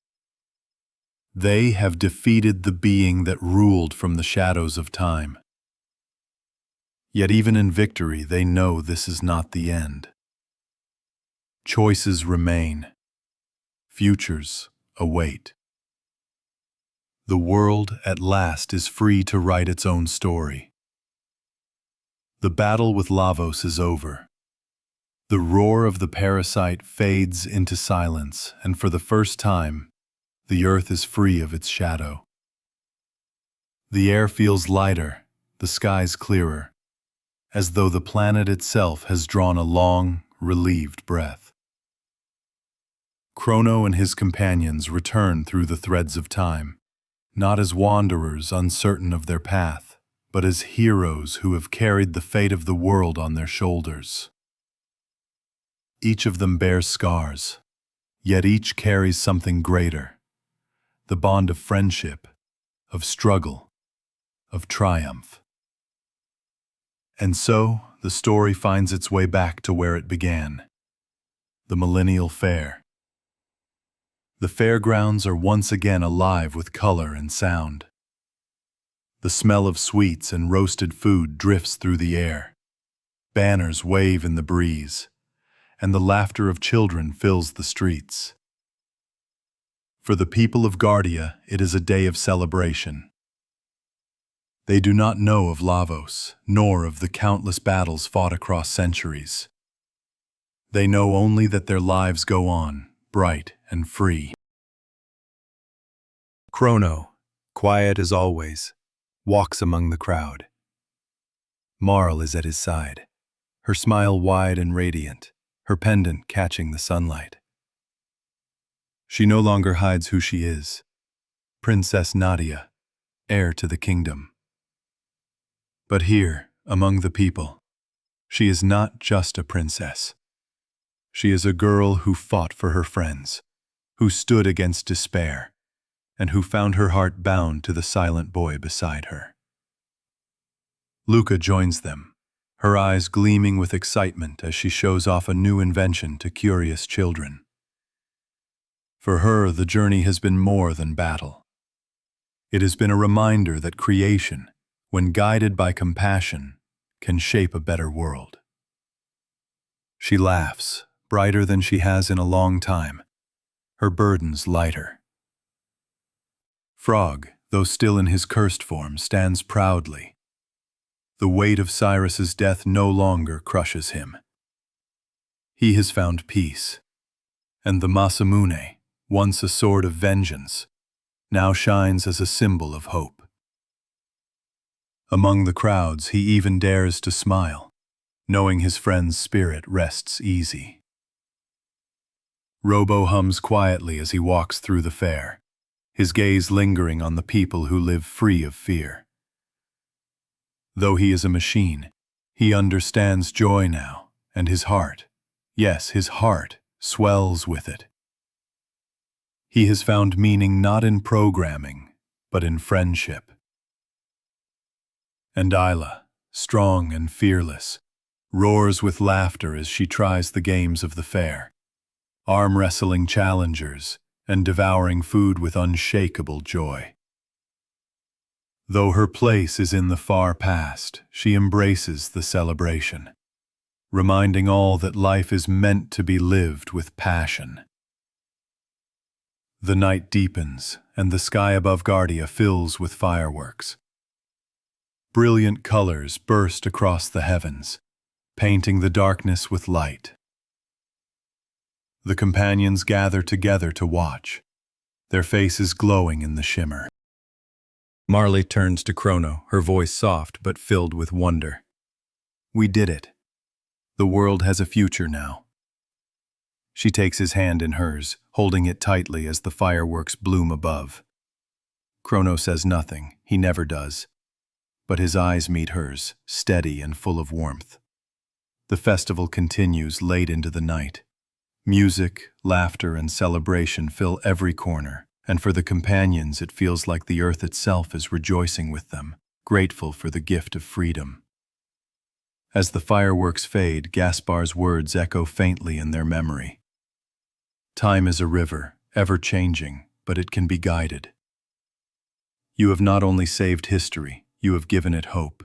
They have defeated the being that ruled from the shadows of time. Yet even in victory, they know this is not the end. Choices remain. Futures await. The world, at last, is free to write its own story. The battle with Lavos is over. The roar of the parasite fades into silence, and for the first time, the earth is free of its shadow. The air feels lighter, the skies clearer, as though the planet itself has drawn a long, relieved breath. Crono and his companions return through the threads of time, not as wanderers uncertain of their path, but as heroes who have carried the fate of the world on their shoulders. Each of them bears scars, yet each carries something greater, the bond of friendship, of struggle, of triumph. And so, the story finds its way back to where it began, the Millennial Fair. The fairgrounds are once again alive with color and sound. The smell of sweets and roasted food drifts through the air. Banners wave in the breeze, and the laughter of children fills the streets. For the people of Guardia, it is a day of celebration. They do not know of Lavos, nor of the countless battles fought across centuries. They know only that their lives go on, bright and free. Crono, quiet as always, walks among the crowd. Marle is at his side, her smile wide and radiant, her pendant catching the sunlight. She no longer hides who she is, Princess Nadia, heir to the kingdom. But here, among the people, she is not just a princess. She is a girl who fought for her friends, who stood against despair, and who found her heart bound to the silent boy beside her. Lucca joins them, her eyes gleaming with excitement as she shows off a new invention to curious children. For her, the journey has been more than battle. It has been a reminder that creation, when guided by compassion, can shape a better world. She laughs, brighter than she has in a long time, her burdens lighter. Frog, though still in his cursed form, stands proudly. The weight of Cyrus's death no longer crushes him. He has found peace, and the Masamune, once a sword of vengeance, now shines as a symbol of hope. Among the crowds, he even dares to smile, knowing his friend's spirit rests easy. Robo hums quietly as he walks through the fair, his gaze lingering on the people who live free of fear. Though he is a machine, he understands joy now, and his heart, yes, his heart, swells with it. He has found meaning not in programming, but in friendship. And Ayla, strong and fearless, roars with laughter as she tries the games of the fair, arm-wrestling challengers and devouring food with unshakable joy. Though her place is in the far past, she embraces the celebration, reminding all that life is meant to be lived with passion. The night deepens, and the sky above Guardia fills with fireworks. Brilliant colors burst across the heavens, painting the darkness with light. The companions gather together to watch, their faces glowing in the shimmer. Marle turns to Crono, her voice soft but filled with wonder. We did it. The world has a future now. She takes his hand in hers, holding it tightly as the fireworks bloom above. Crono says nothing, he never does, but his eyes meet hers, steady and full of warmth. The festival continues late into the night. Music, laughter, and celebration fill every corner, and for the companions it feels like the earth itself is rejoicing with them, grateful for the gift of freedom. As the fireworks fade, Gaspar's words echo faintly in their memory. Time is a river, ever-changing, but it can be guided. You have not only saved history, you have given it hope.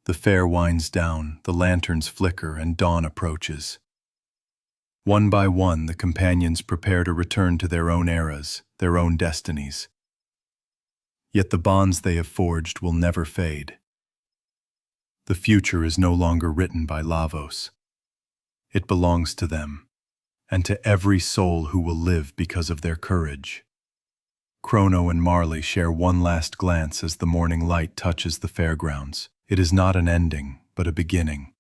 The fair winds down, the lanterns flicker, and dawn approaches. One by one, the companions prepare to return to their own eras, their own destinies. Yet the bonds they have forged will never fade. The future is no longer written by Lavos. It belongs to them, and to every soul who will live because of their courage. Crono and Marle share one last glance as the morning light touches the fairgrounds. It is not an ending, but a beginning.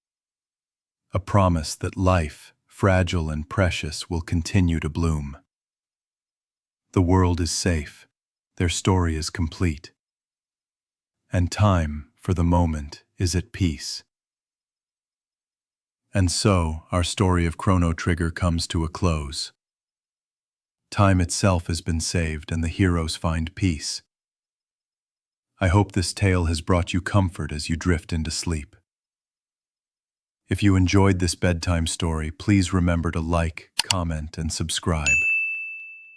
A promise that life, fragile and precious, will continue to bloom. The world is safe, their story is complete, and time, for the moment, is at peace. And so, our story of Chrono Trigger comes to a close. Time itself has been saved and the heroes find peace. I hope this tale has brought you comfort as you drift into sleep. If you enjoyed this bedtime story, please remember to like, comment, and subscribe.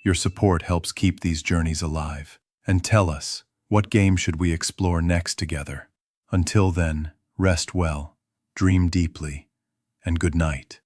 Your support helps keep these journeys alive. And tell us, what game should we explore next together? Until then, rest well, dream deeply, and good night.